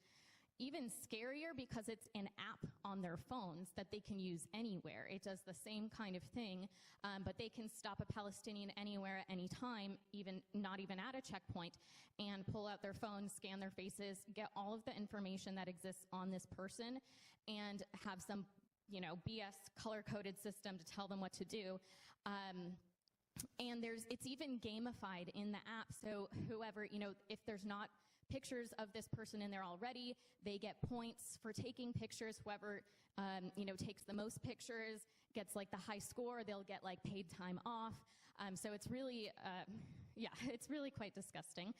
even scarier because it's an app on their phones that they can use anywhere. It does the same kind of thing, but they can stop a Palestinian anywhere at any time, not even at a checkpoint, and pull out their phone, scan their faces, get all of the information that exists on this person, and have some BS color-coded system to tell them what to do. And it's even gamified in the app, so whoever, if there's not pictures of this person in there already, they get points for taking pictures. Whoever, takes the most pictures gets like the high score, they'll get like paid time off. So it's really, it's really quite disgusting.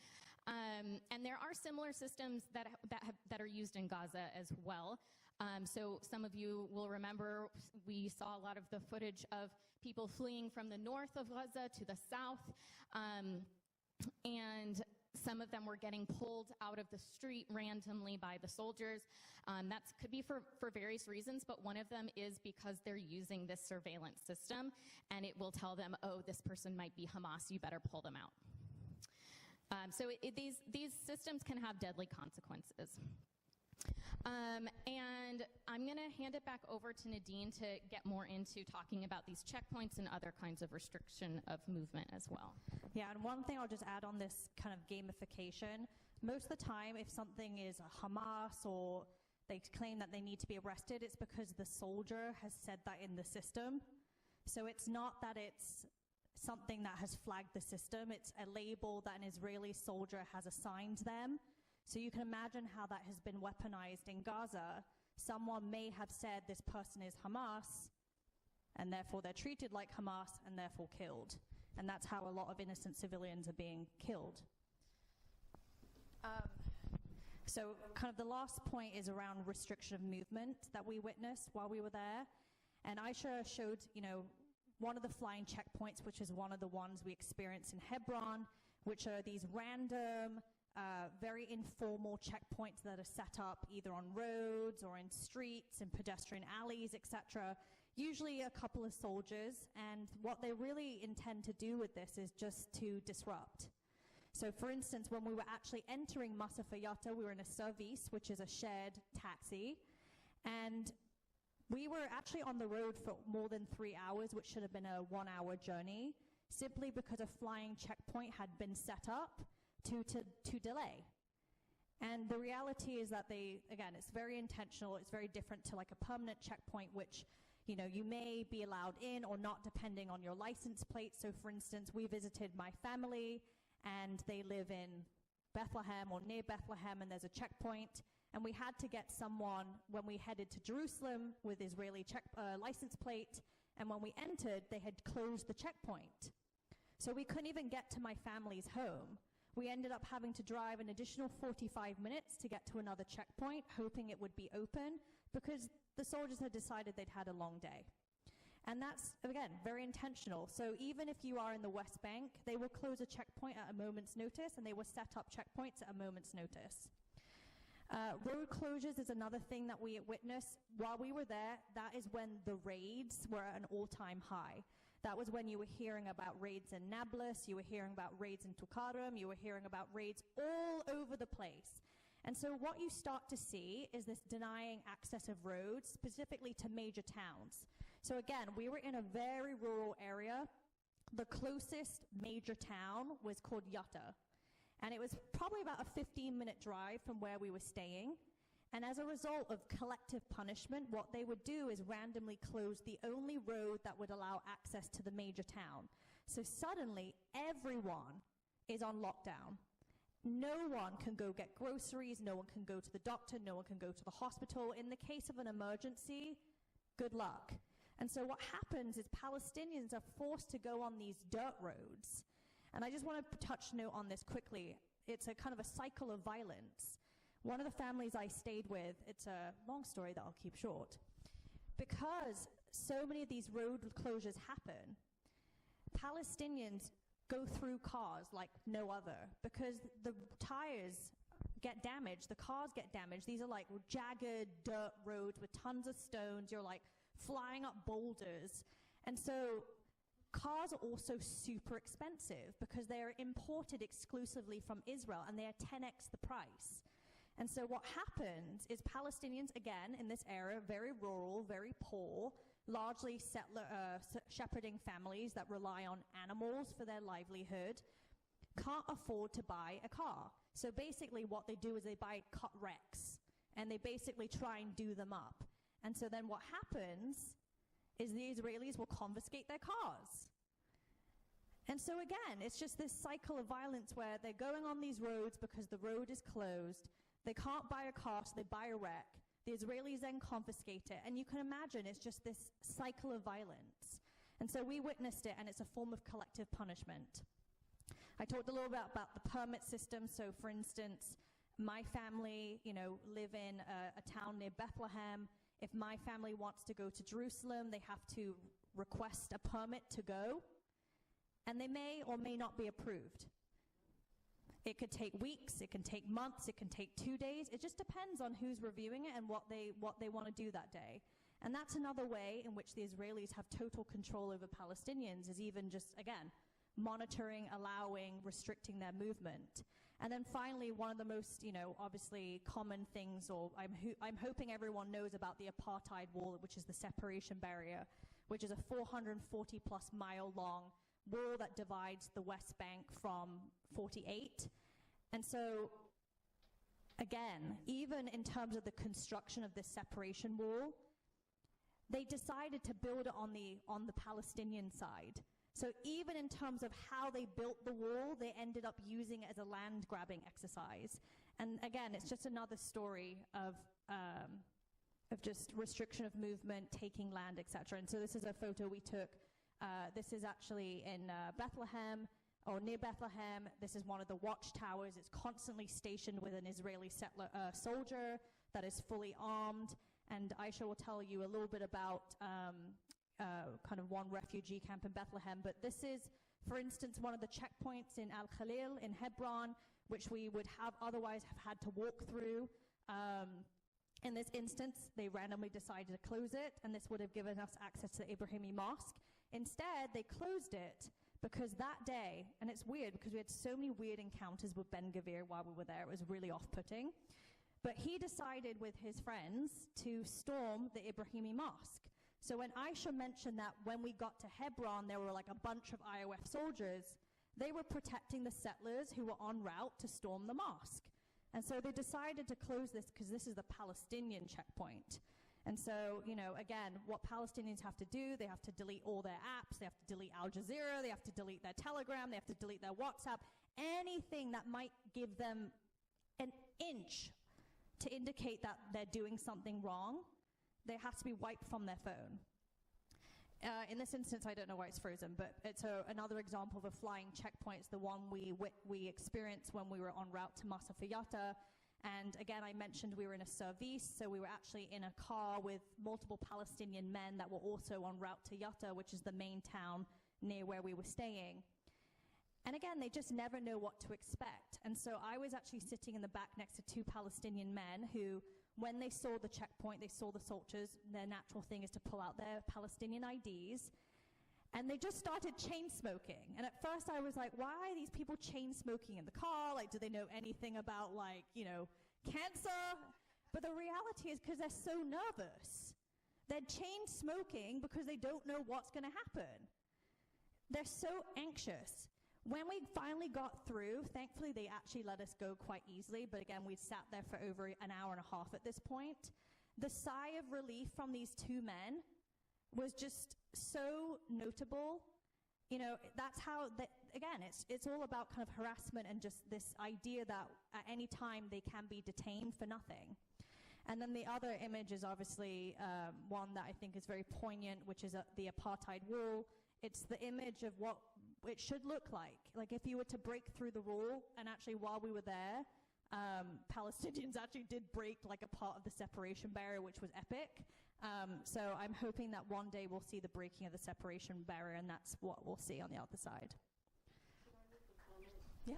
And there are similar systems that are used in Gaza as well. So some of you will remember we saw a lot of the footage of people fleeing from the north of Gaza to the south, and some of them were getting pulled out of the street randomly by the soldiers. That could be for various reasons, but one of them is because they're using this surveillance system, and it will tell them, oh, this person might be Hamas, you better pull them out. So these systems can have deadly consequences. And I'm going to hand it back over to Nadine to get more into talking about these checkpoints and other kinds of restriction of movement as well. Yeah, and one thing I'll just add on this kind of gamification, most of the time if something is a Hamas or they claim that they need to be arrested, it's because the soldier has said that in the system. So it's not that it's something that has flagged the system, it's a label that an Israeli soldier has assigned them. So you can imagine how that has been weaponized in Gaza. Someone may have said this person is Hamas, and therefore they're treated like Hamas and therefore killed. And that's how a lot of innocent civilians are being killed. So kind of the last point is around restriction of movement that we witnessed while we were there. And Aisha showed, one of the flying checkpoints, which is one of the ones we experienced in Hebron, which are these random, very informal checkpoints that are set up either on roads or in streets and pedestrian alleys, etc. Usually a couple of soldiers, and what they really intend to do with this is just to disrupt. So for instance, when we were actually entering Masafa Yatta, we were in a service, which is a shared taxi, and we were actually on the road for more than 3 hours, which should have been a 1-hour journey, simply because a flying checkpoint had been set up to delay. And the reality is that again, it's very intentional. It's very different to like a permanent checkpoint, which, you may be allowed in or not depending on your license plate. So for instance, we visited my family and they live in Bethlehem or near Bethlehem, and there's a checkpoint. And we had to get someone when we headed to Jerusalem with Israeli license plate. And when we entered, they had closed the checkpoint. So we couldn't even get to my family's home. We ended up having to drive an additional 45 minutes to get to another checkpoint, hoping it would be open, because the soldiers had decided they'd had a long day. And that's, again, very intentional. So even if you are in the West Bank, they will close a checkpoint at a moment's notice, and they will set up checkpoints at a moment's notice. Road closures is another thing that we witnessed. While we were there, that is when the raids were at an all-time high. That was when you were hearing about raids in Nablus, you were hearing about raids in Tulkarem, you were hearing about raids all over the place. And so what you start to see is this denying access of roads, specifically to major towns. So again, we were in a very rural area. The closest major town was called Yatta. And it was probably about a 15-minute drive from where we were staying. And as a result of collective punishment, what they would do is randomly close the only road that would allow access to the major town. So suddenly, everyone is on lockdown. No one can go get groceries, no one can go to the doctor, no one can go to the hospital. In the case of an emergency, good luck. And so what happens is Palestinians are forced to go on these dirt roads. And I just want to touch note on this quickly. It's a kind of a cycle of violence. One of the families I stayed with, it's a long story that I'll keep short. Because so many of these road closures happen, Palestinians go through cars like no other because the tires get damaged, the cars get damaged. These are like jagged dirt roads with tons of stones. You're like flying up boulders. And so cars are also super expensive because they are imported exclusively from Israel and they are 10x the price. And so what happens is Palestinians, again, in this era, very rural, very poor, largely settler, shepherding families that rely on animals for their livelihood, can't afford to buy a car. So basically what they do is they buy cut wrecks, and they basically try and do them up. And so then what happens is the Israelis will confiscate their cars. And so again, it's just this cycle of violence where they're going on these roads because the road is closed. They can't buy a car, so they buy a wreck. The Israelis then confiscate it. And you can imagine it's just this cycle of violence. And so we witnessed it, and it's a form of collective punishment. I talked a little bit about the permit system. So for instance, my family, live in a town near Bethlehem. If my family wants to go to Jerusalem, they have to request a permit to go. And they may or may not be approved. It could take weeks, it can take months, it can take 2 days. It just depends on who's reviewing it and what they want to do that day. And that's another way in which the Israelis have total control over Palestinians, is even just, again, monitoring, allowing, restricting their movement. And then finally, one of the most, obviously common things, or I'm hoping everyone knows about the apartheid wall, which is the separation barrier, which is a 440 plus mile long wall that divides the West Bank from 48. And so, again, even in terms of the construction of this separation wall, they decided to build it on the Palestinian side. So even in terms of how they built the wall, they ended up using it as a land grabbing exercise. And again, it's just another story of just restriction of movement, taking land, etc. And so this is a photo we took. This is actually in Bethlehem, or near Bethlehem. This is one of the watchtowers. It's constantly stationed with an Israeli settler soldier that is fully armed. And Aisha will tell you a little bit about kind of one refugee camp in Bethlehem. But this is, for instance, one of the checkpoints in Al-Khalil in Hebron, which we would have otherwise have had to walk through. In this instance, they randomly decided to close it, and this would have given us access to the Ibrahimi Mosque. Instead, they closed it because that day, and it's weird because we had so many weird encounters with Ben Gvir while we were there, it was really off-putting. But he decided with his friends to storm the Ibrahimi Mosque. So when Aisha mentioned that when we got to Hebron, there were like a bunch of IOF soldiers, they were protecting the settlers who were en route to storm the mosque. And so they decided to close this because this is the Palestinian checkpoint. And so, again, what Palestinians have to do, they have to delete all their apps, they have to delete Al Jazeera, they have to delete their Telegram, they have to delete their WhatsApp, anything that might give them an inch to indicate that they're doing something wrong, they have to be wiped from their phone. In this instance, I don't know why it's frozen, but it's another example of a flying checkpoint. It's the one we experienced when we were en route to Masafiyata. And again, I mentioned we were in a service, so we were actually in a car with multiple Palestinian men that were also en route to Yatta, which is the main town near where we were staying. And again, they just never know what to expect. And so I was actually sitting in the back next to two Palestinian men who, when they saw the checkpoint, they saw the soldiers, their natural thing is to pull out their Palestinian IDs. And they just started chain smoking. And at first I was like, why are these people chain smoking in the car? Like, do they know anything about, cancer? But the reality is because they're so nervous. They're chain smoking because they don't know what's going to happen. They're so anxious. When we finally got through, thankfully they actually let us go quite easily. But again, we'd sat there for over an hour and a half at this point. The sigh of relief from these two men was just so notable. That's how again, it's all about kind of harassment and just this idea that at any time they can be detained for nothing. And then the other image is obviously one that I think is very poignant, which is the apartheid wall. It's the image of what it should look like. Like if you were to break through the wall, and actually while we were there, Palestinians actually did break like a part of the separation barrier, which was epic. So I'm hoping that one day we'll see the breaking of the separation barrier, and that's what we'll see on the other side. Yeah.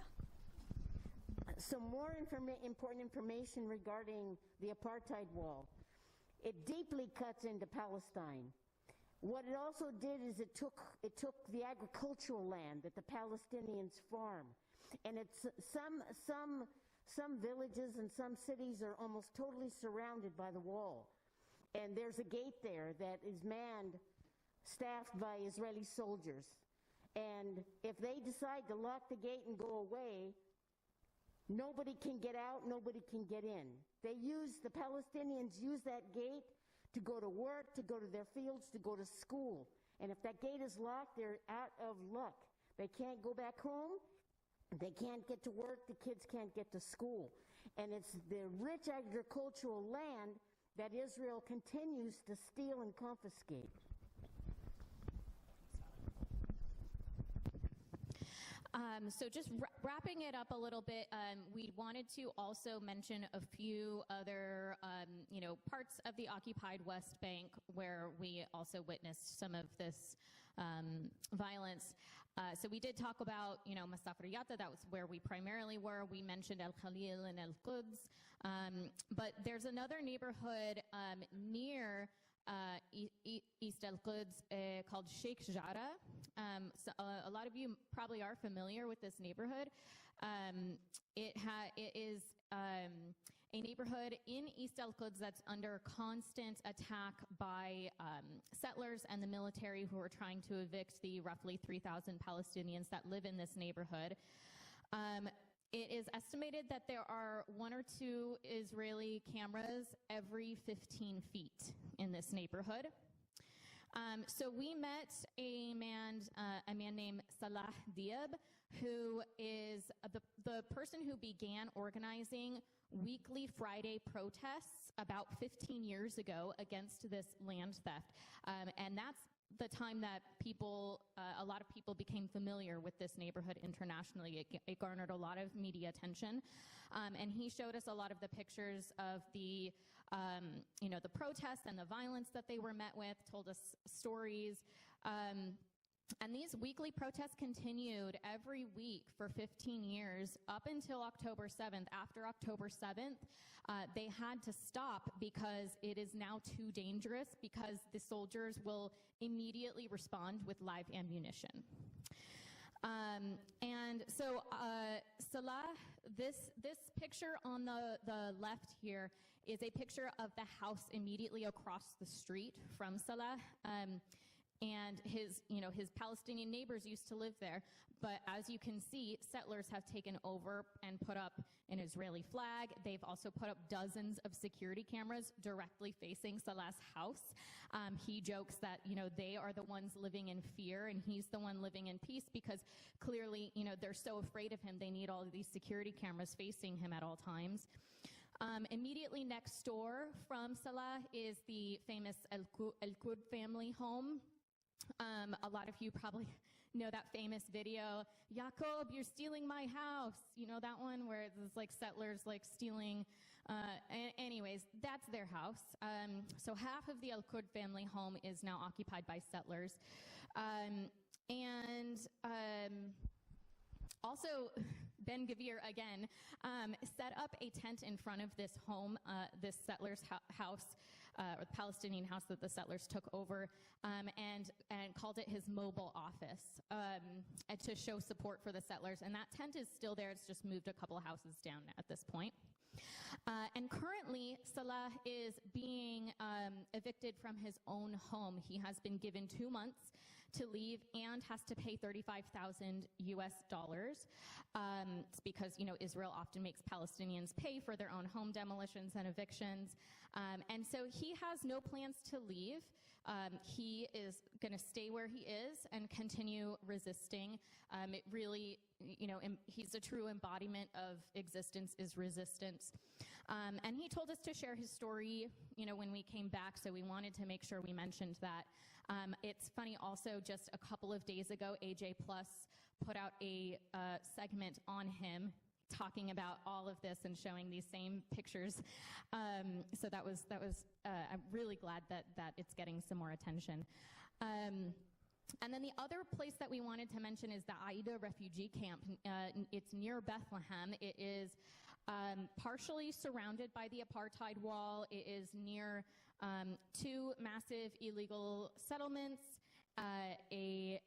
Some more important information regarding the apartheid wall. It deeply cuts into Palestine. What it also did is it took the agricultural land that the Palestinians farm, and it's some villages and some cities are almost totally surrounded by the wall. And there's a gate there that is manned, staffed by Israeli soldiers. And if they decide to lock the gate and go away, nobody can get out, nobody can get in. The Palestinians use that gate to go to work, to go to their fields, to go to school. And if that gate is locked, they're out of luck. They can't go back home, they can't get to work, the kids can't get to school. And it's the rich agricultural land that Israel continues to steal and confiscate. So just wrapping it up a little bit, we wanted to also mention a few other, parts of the occupied West Bank where we also witnessed some of this violence. So we did talk about, Masafriyata, that was where we primarily were. We mentioned El Khalil and El Quds. But there's another neighborhood near East El Quds called Sheikh Jarrah. So a lot of you probably are familiar with this neighborhood. It is a neighborhood in East El Quds that's under constant attack by settlers and the military who are trying to evict the roughly 3,000 Palestinians that live in this neighborhood. It is estimated that there are 1 or 2 Israeli cameras every 15 feet in this neighborhood. So we met a man named Salah Diab, who is the person who began organizing weekly Friday protests about 15 years ago against this land theft. And that's the time that a lot of people became familiar with this neighborhood internationally. It garnered a lot of media attention. And he showed us a lot of the pictures of the protests and the violence that they were met with, told us stories. And these weekly protests continued every week for 15 years up until October 7th. After October 7th, they had to stop because it is now too dangerous, because the soldiers will immediately respond with live ammunition. And so Salah, this picture on the left here is a picture of the house immediately across the street from Salah. And his Palestinian neighbors used to live there. But as you can see, settlers have taken over and put up an Israeli flag. They've also put up dozens of security cameras directly facing Salah's house. He jokes that, they are the ones living in fear and he's the one living in peace, because clearly, they're so afraid of him. They need all of these security cameras facing him at all times. Immediately next door from Salah is the famous El Qud family home. A lot of you probably know that famous video, Jacob, you're stealing my house. You know that one where it's like settlers like stealing. Anyways, that's their house. So half of the El Qud family home is now occupied by settlers. Also, Ben Gavir, again, set up a tent in front of this home, this settler's house, or the Palestinian house that the settlers took over, and called it his mobile office to show support for the settlers. And that tent is still there. It's just moved a couple of houses down at this point. And currently, Salah is being evicted from his own home. He has been given 2 months to leave and has to pay $35,000 US. It's because, Israel often makes Palestinians pay for their own home demolitions and evictions. And so he has no plans to leave. he is going to stay where he is and continue resisting. It really, he's a true embodiment of existence is resistance. And he told us to share his story, when we came back, so we wanted to make sure we mentioned that. It's funny also, just a couple of days ago, AJ Plus put out a segment on him talking about all of this and showing these same pictures. So that was I'm really glad that it's getting some more attention. And then the other place that we wanted to mention is the Aida refugee camp. It's near Bethlehem. It is partially surrounded by the apartheid wall. It is near two massive illegal settlements, an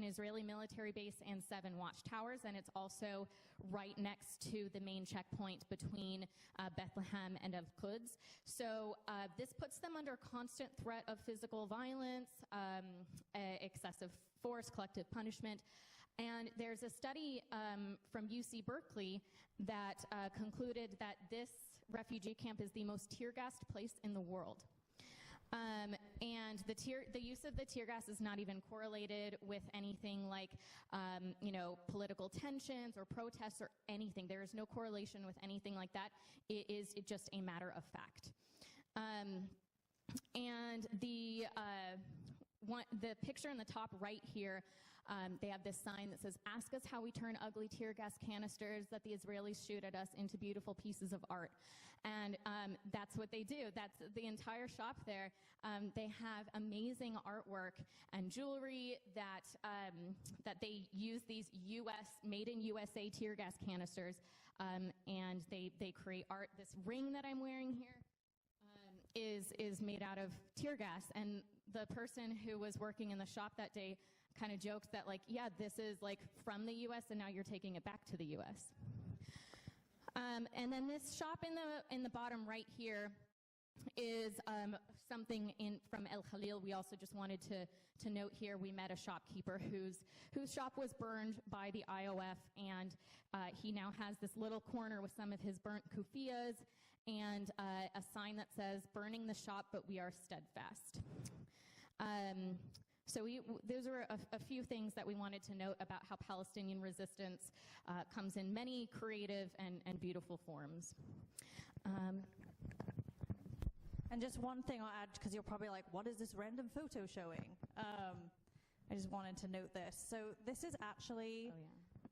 Israeli military base, and 7 watchtowers, and it's also right next to the main checkpoint between Bethlehem and Al-Quds. So this puts them under constant threat of physical violence, excessive force, collective punishment. And there's a study from UC Berkeley that concluded that this refugee camp is the most tear-gassed place in the world. And the use of the tear gas is not even correlated with anything like, political tensions or protests or anything. There is no correlation with anything like that. It is just a matter of fact. And the picture in the top right here, they have this sign that says, "Ask us how we turn ugly tear gas canisters that the Israelis shoot at us into beautiful pieces of art." And that's what they do. That's the entire shop there. They have amazing artwork and jewelry that they use these made in USA tear gas canisters, and they create art. This ring that I'm wearing here is made out of tear gas, and the person who was working in the shop that day kind of joked that, like, yeah, this is like from the U.S. and now you're taking it back to the U.S. And then this shop in the bottom right here is something from El Khalil. We also just wanted to note here, we met a shopkeeper whose shop was burned by the IOF, and he now has this little corner with some of his burnt kufiyas and a sign that says, "Burning the shop, but we are steadfast." So those are a few things that we wanted to note about how Palestinian resistance comes in many creative and beautiful forms. And just one thing I'll add, because you're probably like, what is this random photo showing? I just wanted to note this. So this is actually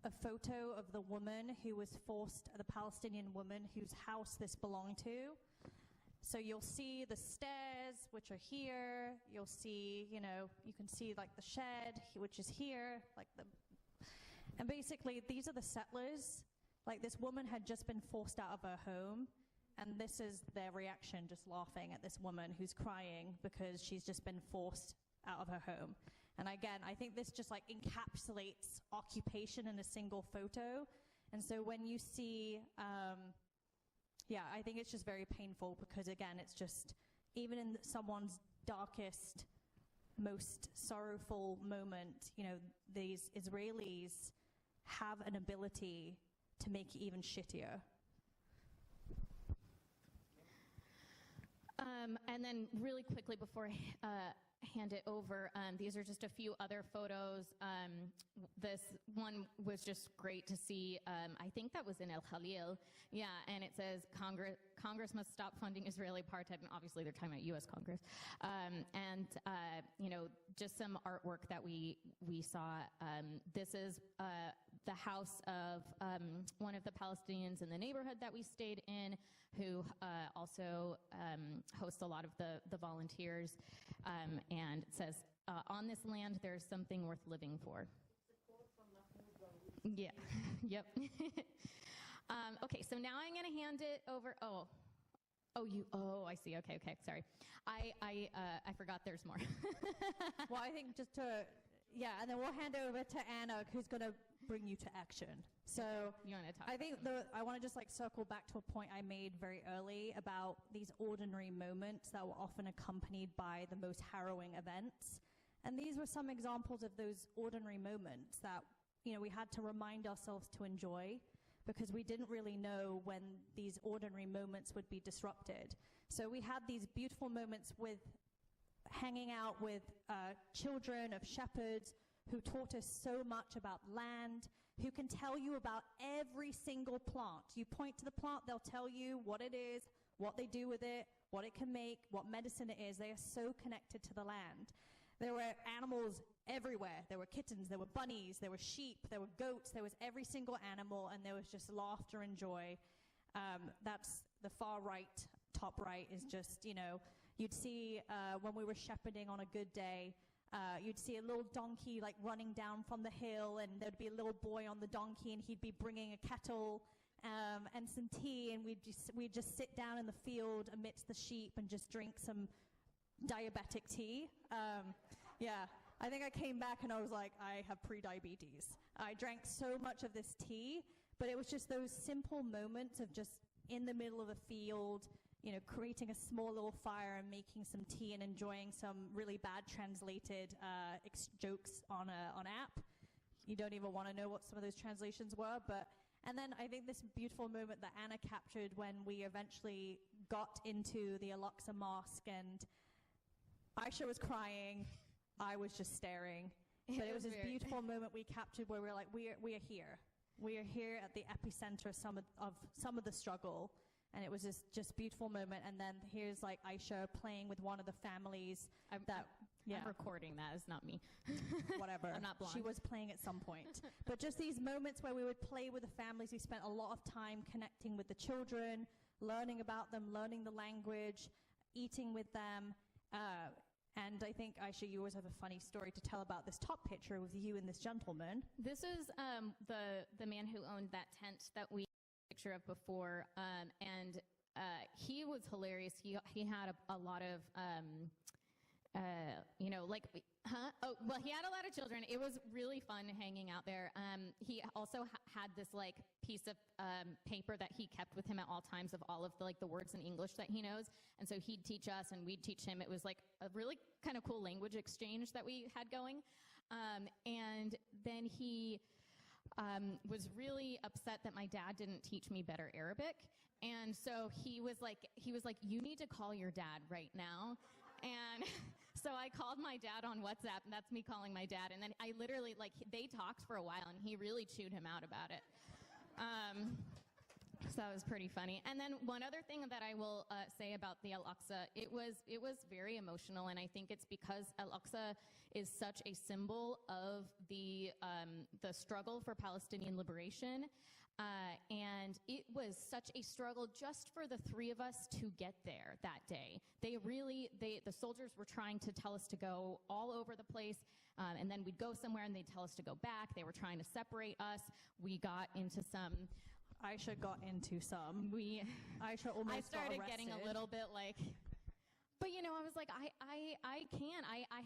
a photo of the woman who was forced, the Palestinian woman whose house this belonged to. So you'll see the stairs, which are here. You'll see, you can see like the shed, which is here, and basically these are the settlers. Like, this woman had just been forced out of her home, and this is their reaction, just laughing at this woman who's crying because she's just been forced out of her home. And again, I think this just like encapsulates occupation in a single photo. And so when you see, I think it's just very painful because, again, it's just, even in someone's darkest, most sorrowful moment, these Israelis have an ability to make it even shittier. And then really quickly before I hand it over, these are just a few other photos. This one was just great to see. I think that was in El Khalil. Yeah, and it says Congress must stop funding Israeli apartheid, and obviously they're talking about U.S. Congress. Just some artwork that we saw. This is the house of one of the Palestinians in the neighborhood that we stayed in, who also hosts a lot of the volunteers, and it says, "On this land, there's something worth living for." Yeah, yep. Okay, so now I'm going to hand it over. I see. Okay, sorry. I forgot there's more. Well, I think just to, and then we'll hand over to Anna, who's going to bring you to action. So you want to talk? I think I want to just circle back to a point I made very early about these ordinary moments that were often accompanied by the most harrowing events. And these were some examples of those ordinary moments that, we had to remind ourselves to enjoy, because we didn't really know when these ordinary moments would be disrupted. So we had these beautiful moments with hanging out with children of shepherds who taught us so much about land, who can tell you about every single plant. You point to the plant, they'll tell you what it is, what they do with it, what it can make, what medicine it is. They are so connected to the land. There were animals everywhere. There were kittens, there were bunnies, there were sheep, there were goats, there was every single animal, and there was just laughter and joy. That's the far right, top right is just, you know, you'd see when we were shepherding on a good day, you'd see a little donkey like running down from the hill, and there'd be a little boy on the donkey, and he'd be bringing a kettle and some tea, and we'd just sit down in the field amidst the sheep and just drink some diabetic tea. Yeah, I think I came back and I was like, I have pre-diabetes. I drank so much of this tea, but it was just those simple moments of just in the middle of a field, you know, creating a small little fire and making some tea and enjoying some really bad translated jokes on an app. You don't even want to know what some of those translations were, but and then I think this beautiful moment that Anna captured when we eventually got into the Al-Aqsa Mosque, and Aisha was crying, I was just staring. But it was this beautiful moment we captured where we were like, we are here. We are here at the epicenter of some of the struggle. And it was this just beautiful moment. And then here's like Aisha playing with one of the families. I'm recording that. It's not me. Whatever. I'm not blonde. She was playing at some point. But just these moments where we would play with the families. We spent a lot of time connecting with the children, learning about them, learning the language, eating with them. And I think, Aisha, you always have a funny story to tell about this top picture with you and this gentleman. This is the man who owned that tent that we picture of before, and he was hilarious. He had a lot of he had a lot of children. It was really fun hanging out there. He also had this like piece of paper that he kept with him at all times of all of the words in English that he knows, and so he'd teach us and we'd teach him. It was like a really kind of cool language exchange that we had going, and then he was really upset that my dad didn't teach me better Arabic, and so he was like, you need to call your dad right now. And so I called my dad on WhatsApp, and that's me calling my dad, and then I literally, they talked for a while, and he really chewed him out about it. So that was pretty funny. And then one other thing that I will say about the Al-Aqsa, it was very emotional, and I think it's because Al-Aqsa is such a symbol of the struggle for Palestinian liberation, and it was such a struggle just for the three of us to get there that day. The soldiers were trying to tell us to go all over the place, and then we'd go somewhere and they'd tell us to go back. They were trying to separate us. We got into some... Aisha got into some. Aisha almost I started got getting a little bit like, but you know, I was like, I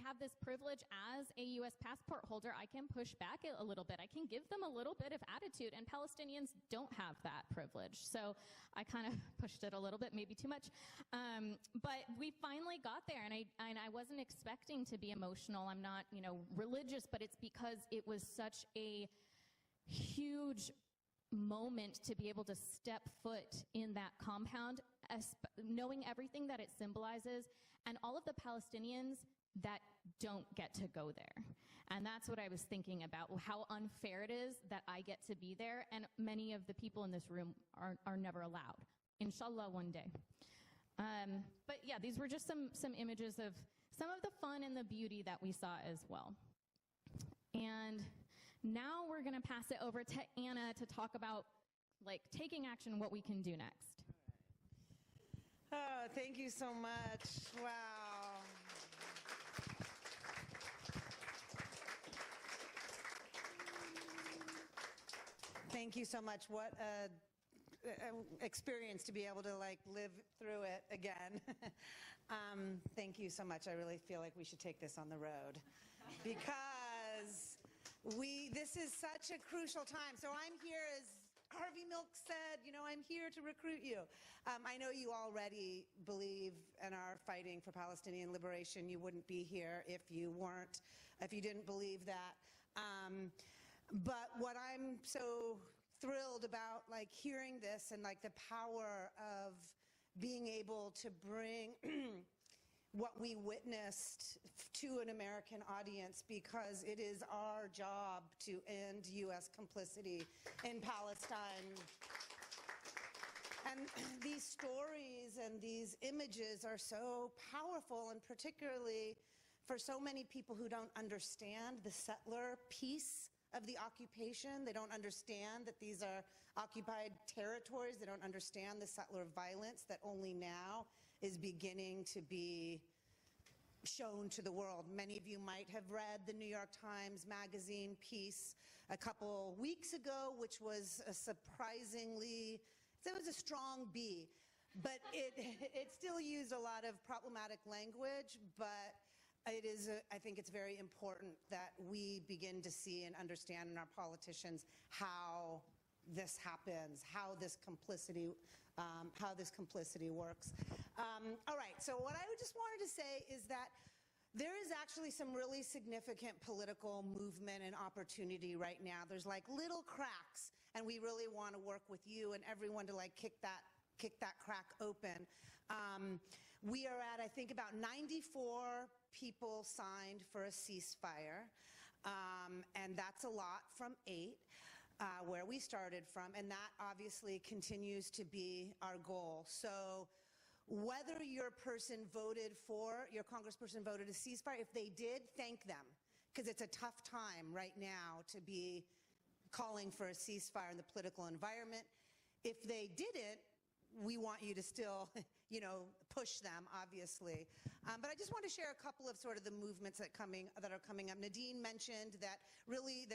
have this privilege as a U.S. passport holder. I can push back a little bit. I can give them a little bit of attitude, and Palestinians don't have that privilege. So I kind of pushed it a little bit, maybe too much. But we finally got there, and I wasn't expecting to be emotional. I'm not, religious, but it's because it was such a huge moment to be able to step foot in that compound, knowing everything that it symbolizes, and all of the Palestinians that don't get to go there. And that's what I was thinking about, how unfair it is that I get to be there, and many of the people in this room are never allowed. Inshallah, one day. But yeah, these were just some images of some of the fun and the beauty that we saw as well. And now we're going to pass it over to Anna to talk about taking action, what we can do next. Oh, thank you so much. Wow. Thank you so much. What a experience to be able to live through it again. Thank you so much. I really feel like we should take this on the road because this is such a crucial time. So I'm here, as Harvey Milk said, I'm here to recruit you. I know you already believe and are fighting for Palestinian liberation. You wouldn't be here if you didn't believe that. But what I'm so thrilled about, hearing this and the power of being able to bring what we witnessed to an American audience, because it is our job to end U.S. complicity in Palestine. And these stories and these images are so powerful, and particularly for so many people who don't understand the settler piece of the occupation. They don't understand that these are occupied territories. They don't understand the settler violence that only now is beginning to be shown to the world. Many of you might have read the New York Times Magazine piece a couple weeks ago, which was a surprisingly, it was a strong B, but it still used a lot of problematic language, but it is, I think it's very important that we begin to see and understand in our politicians how this happens, how this complicity works. All right, so what I just wanted to say is that there is actually some really significant political movement and opportunity right now. There's like little cracks, and we really want to work with you and everyone to like kick that crack open. We are at, I think, about 94 people signed for a ceasefire, and that's a lot from 8. Where we started from, and that obviously continues to be our goal. So whether your congressperson voted a ceasefire, if they did, thank them, because it's a tough time right now to be calling for a ceasefire in the political environment. If they didn't, we want you to still, push them, obviously. But I just want to share a couple of sort of the movements that are coming up. Nadine mentioned that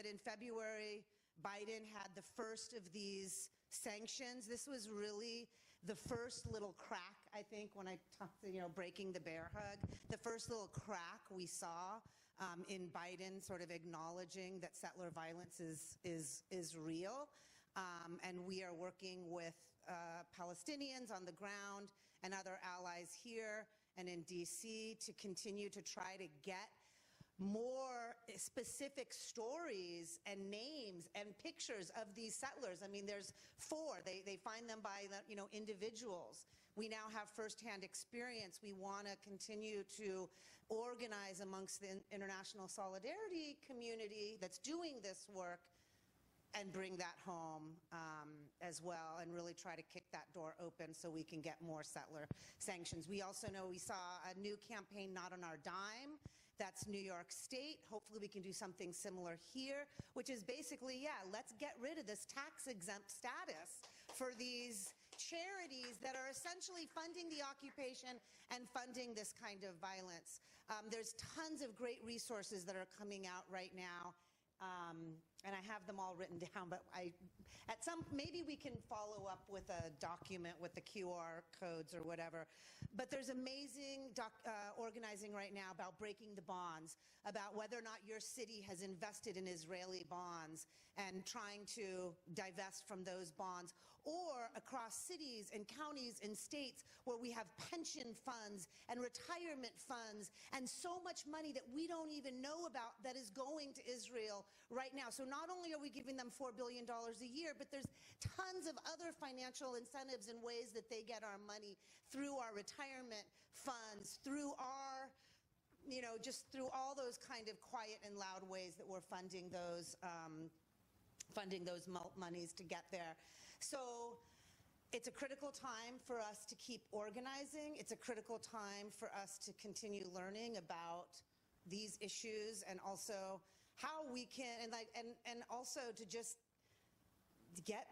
in February, Biden had the first of these sanctions. This was really the first little crack, I think, when I talked, breaking the bear hug, the first little crack we saw in Biden sort of acknowledging that settler violence is real. And we are working with Palestinians on the ground and other allies here and in D.C. to continue to try to get more specific stories and names and pictures of these settlers. I mean, there's 4. They find them by individuals. We now have firsthand experience. We want to continue to organize amongst the international solidarity community that's doing this work and bring that home as well, and really try to kick that door open so we can get more settler sanctions. We also know we saw a new campaign, Not on Our Dime. That's New York State. Hopefully we can do something similar here, which is basically, let's get rid of this tax-exempt status for these charities that are essentially funding the occupation and funding this kind of violence. There's tons of great resources that are coming out right now, and I have them all written down, but maybe we can follow up with a document with the QR codes or whatever. But there's amazing organizing right now about breaking the bonds, about whether or not your city has invested in Israeli bonds and trying to divest from those bonds, or across cities and counties and states where we have pension funds and retirement funds and so much money that we don't even know about that is going to Israel right now. So not only are we giving them $4 billion a year, but there's tons of other financial incentives and ways that they get our money through our retirement funds, through our, just through all those kind of quiet and loud ways that we're funding those monies to get there. So it's a critical time for us to keep organizing. It's a critical time for us to continue learning about these issues, and also how we can, and also to just get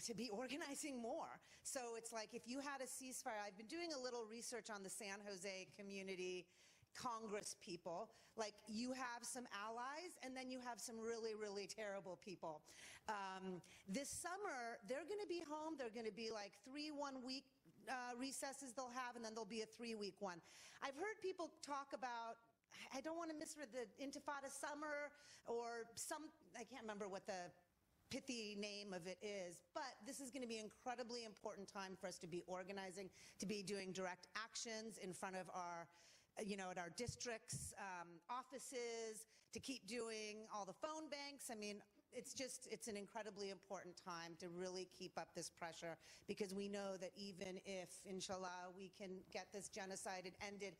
to be organizing more. So it's like, if you had a ceasefire, I've been doing a little research on the San Jose community Congress people. Like, you have some allies, and then you have some really, really terrible people. This summer, they're going to be home. They're going to be like 3 one-week recesses they'll have, and then there'll be a 3-week one. I've heard people talk about, I don't want to misread the Intifada summer, or I can't remember what the pithy name of it is, but this is going to be an incredibly important time for us to be organizing, to be doing direct actions in front of our, at our districts, offices, to keep doing all the phone banks. I mean, it's an incredibly important time to really keep up this pressure, because we know that even if, inshallah, we can get this genocide ended,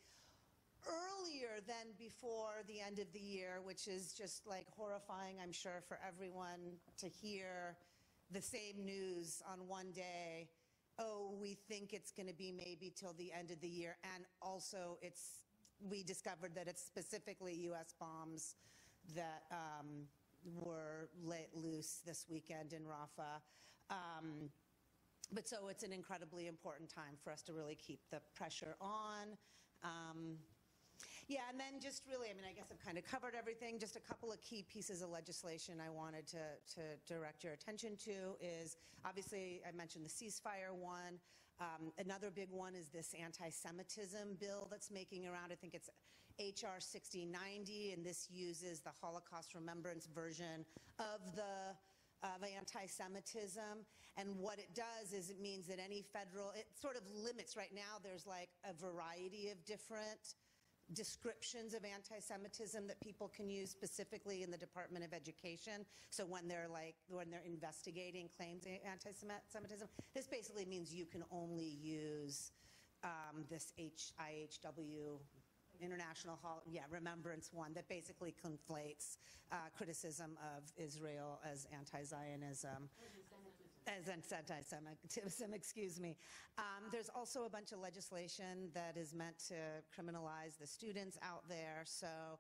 earlier than before the end of the year, which is just like horrifying, I'm sure, for everyone to hear the same news on one day. Oh, we think it's going to be maybe till the end of the year. And also we discovered that it's specifically U.S. bombs that were let loose this weekend in Rafah. But so it's an incredibly important time for us to really keep the pressure on. Yeah, and then just really, I mean, I guess I've kind of covered everything. Just a couple of key pieces of legislation I wanted to direct your attention to is, obviously, I mentioned the ceasefire one. Another big one is this anti-Semitism bill that's making around, I think it's HR 6090, and this uses the Holocaust remembrance version of anti-Semitism. And what it does is it means that any federal, it sort of limits, right now there's like a variety of different descriptions of anti-Semitism that people can use specifically in the Department of Education. So when they're investigating claims of anti-Semitism, this basically means you can only use this IHW International Remembrance one that basically conflates criticism of Israel as anti-Zionism. As anti-Semitism, excuse me. There's also a bunch of legislation that is meant to criminalize the students out there. So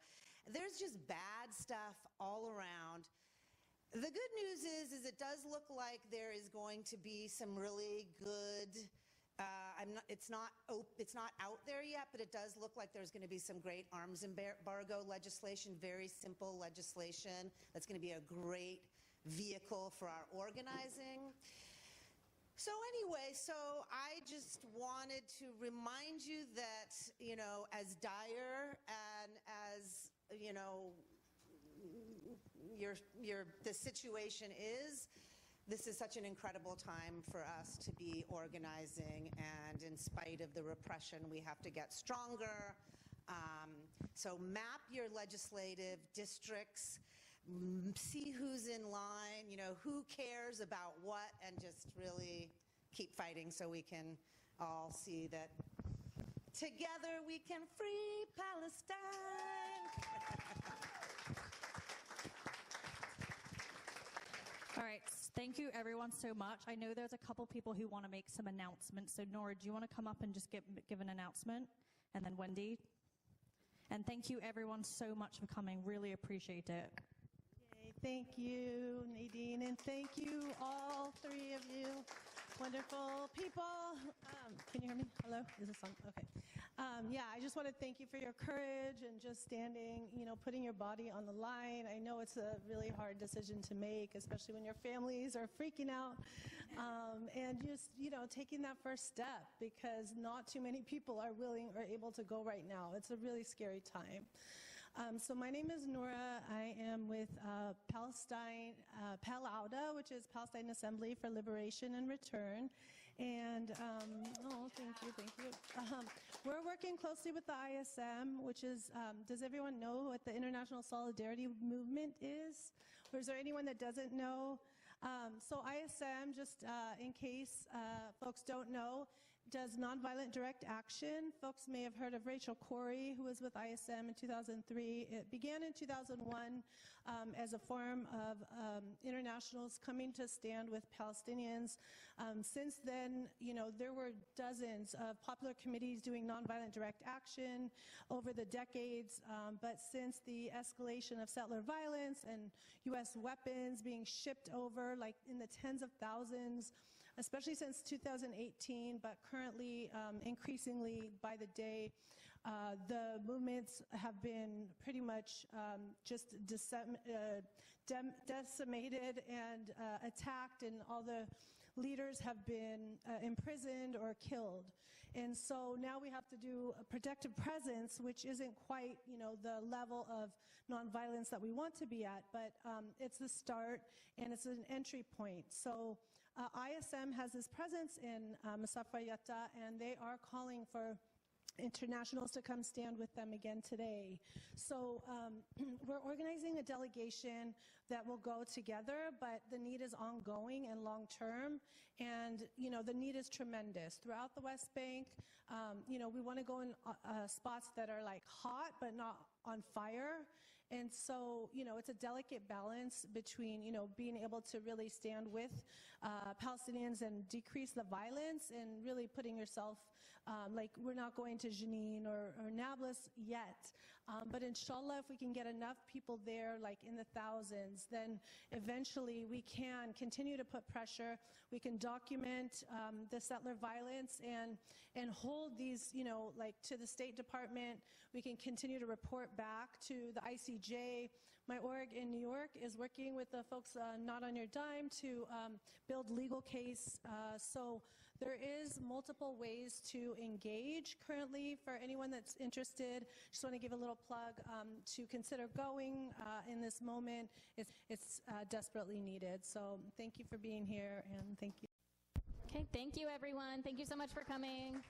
there's just bad stuff all around. The good news is it does look like there is going to be some really good, it's not out there yet, but it does look like there's going to be some great arms embargo legislation, very simple legislation that's going to be a great vehicle for our organizing. So anyway, so I just wanted to remind you that, you know, as dire and as, you know, the situation is, this is such an incredible time for us to be organizing, and in spite of the repression, we have to get stronger. So map your legislative districts, see who's in line, you know, who cares about what, and just really keep fighting so we can all see that together we can free Palestine. All right, thank you everyone so much. I know there's a couple people who want to make some announcements. So Nora, do you want to come up and just give an announcement? And then Wendy. And thank you everyone so much for coming. Really appreciate it. Thank you, Nadine, and thank you, all three of you, wonderful people. Can you hear me? Hello? Is this on? Okay. Yeah, I just want to thank you for your courage and just standing, you know, putting your body on the line. I know it's a really hard decision to make, especially when your families are freaking out, and just, you know, taking that first step, because not too many people are willing or able to go right now. It's a really scary time. So my name is Nora. I am with Palestine, PALAUDA, which is Palestine Assembly for Liberation and Return. And, thank you. We're working closely with the ISM, which is, does everyone know what the International Solidarity Movement is? Or is there anyone that doesn't know? So ISM, just in case folks don't know, does nonviolent direct action. Folks may have heard of Rachel Corrie, who was with ISM in 2003. It began in 2001 as a form of internationals coming to stand with Palestinians. Since then, you know, there were dozens of popular committees doing nonviolent direct action over the decades, but since the escalation of settler violence and U.S. weapons being shipped over, like in the tens of thousands, especially since 2018, but currently increasingly by the day, the movements have been pretty much just decimated and attacked, and all the leaders have been imprisoned or killed. And so now we have to do a protective presence, which isn't quite, you know, the level of nonviolence that we want to be at, but it's the start and it's an entry point. So ISM has this presence in Massafa Yatta, and they are calling for internationals to come stand with them again today. So we're organizing a delegation that will go together, but the need is ongoing and long-term, and, the need is tremendous. Throughout the West Bank, we want to go in spots that are like hot but not on fire. And so, it's a delicate balance between, being able to really stand with Palestinians and decrease the violence, and really putting yourself, like, we're not going to Jenin or Nablus yet. But inshallah, if we can get enough people there, like in the thousands, then eventually we can continue to put pressure. We can document the settler violence and hold these, like, to the State Department. We can continue to report back to the ICJ. My org in New York is working with the folks Not on Your Dime to build legal case. So there is multiple ways to engage currently for anyone that's interested. Just want to give a little plug to consider going in this moment. It's desperately needed. So thank you for being here, and thank you. Okay, thank you, everyone. Thank you so much for coming.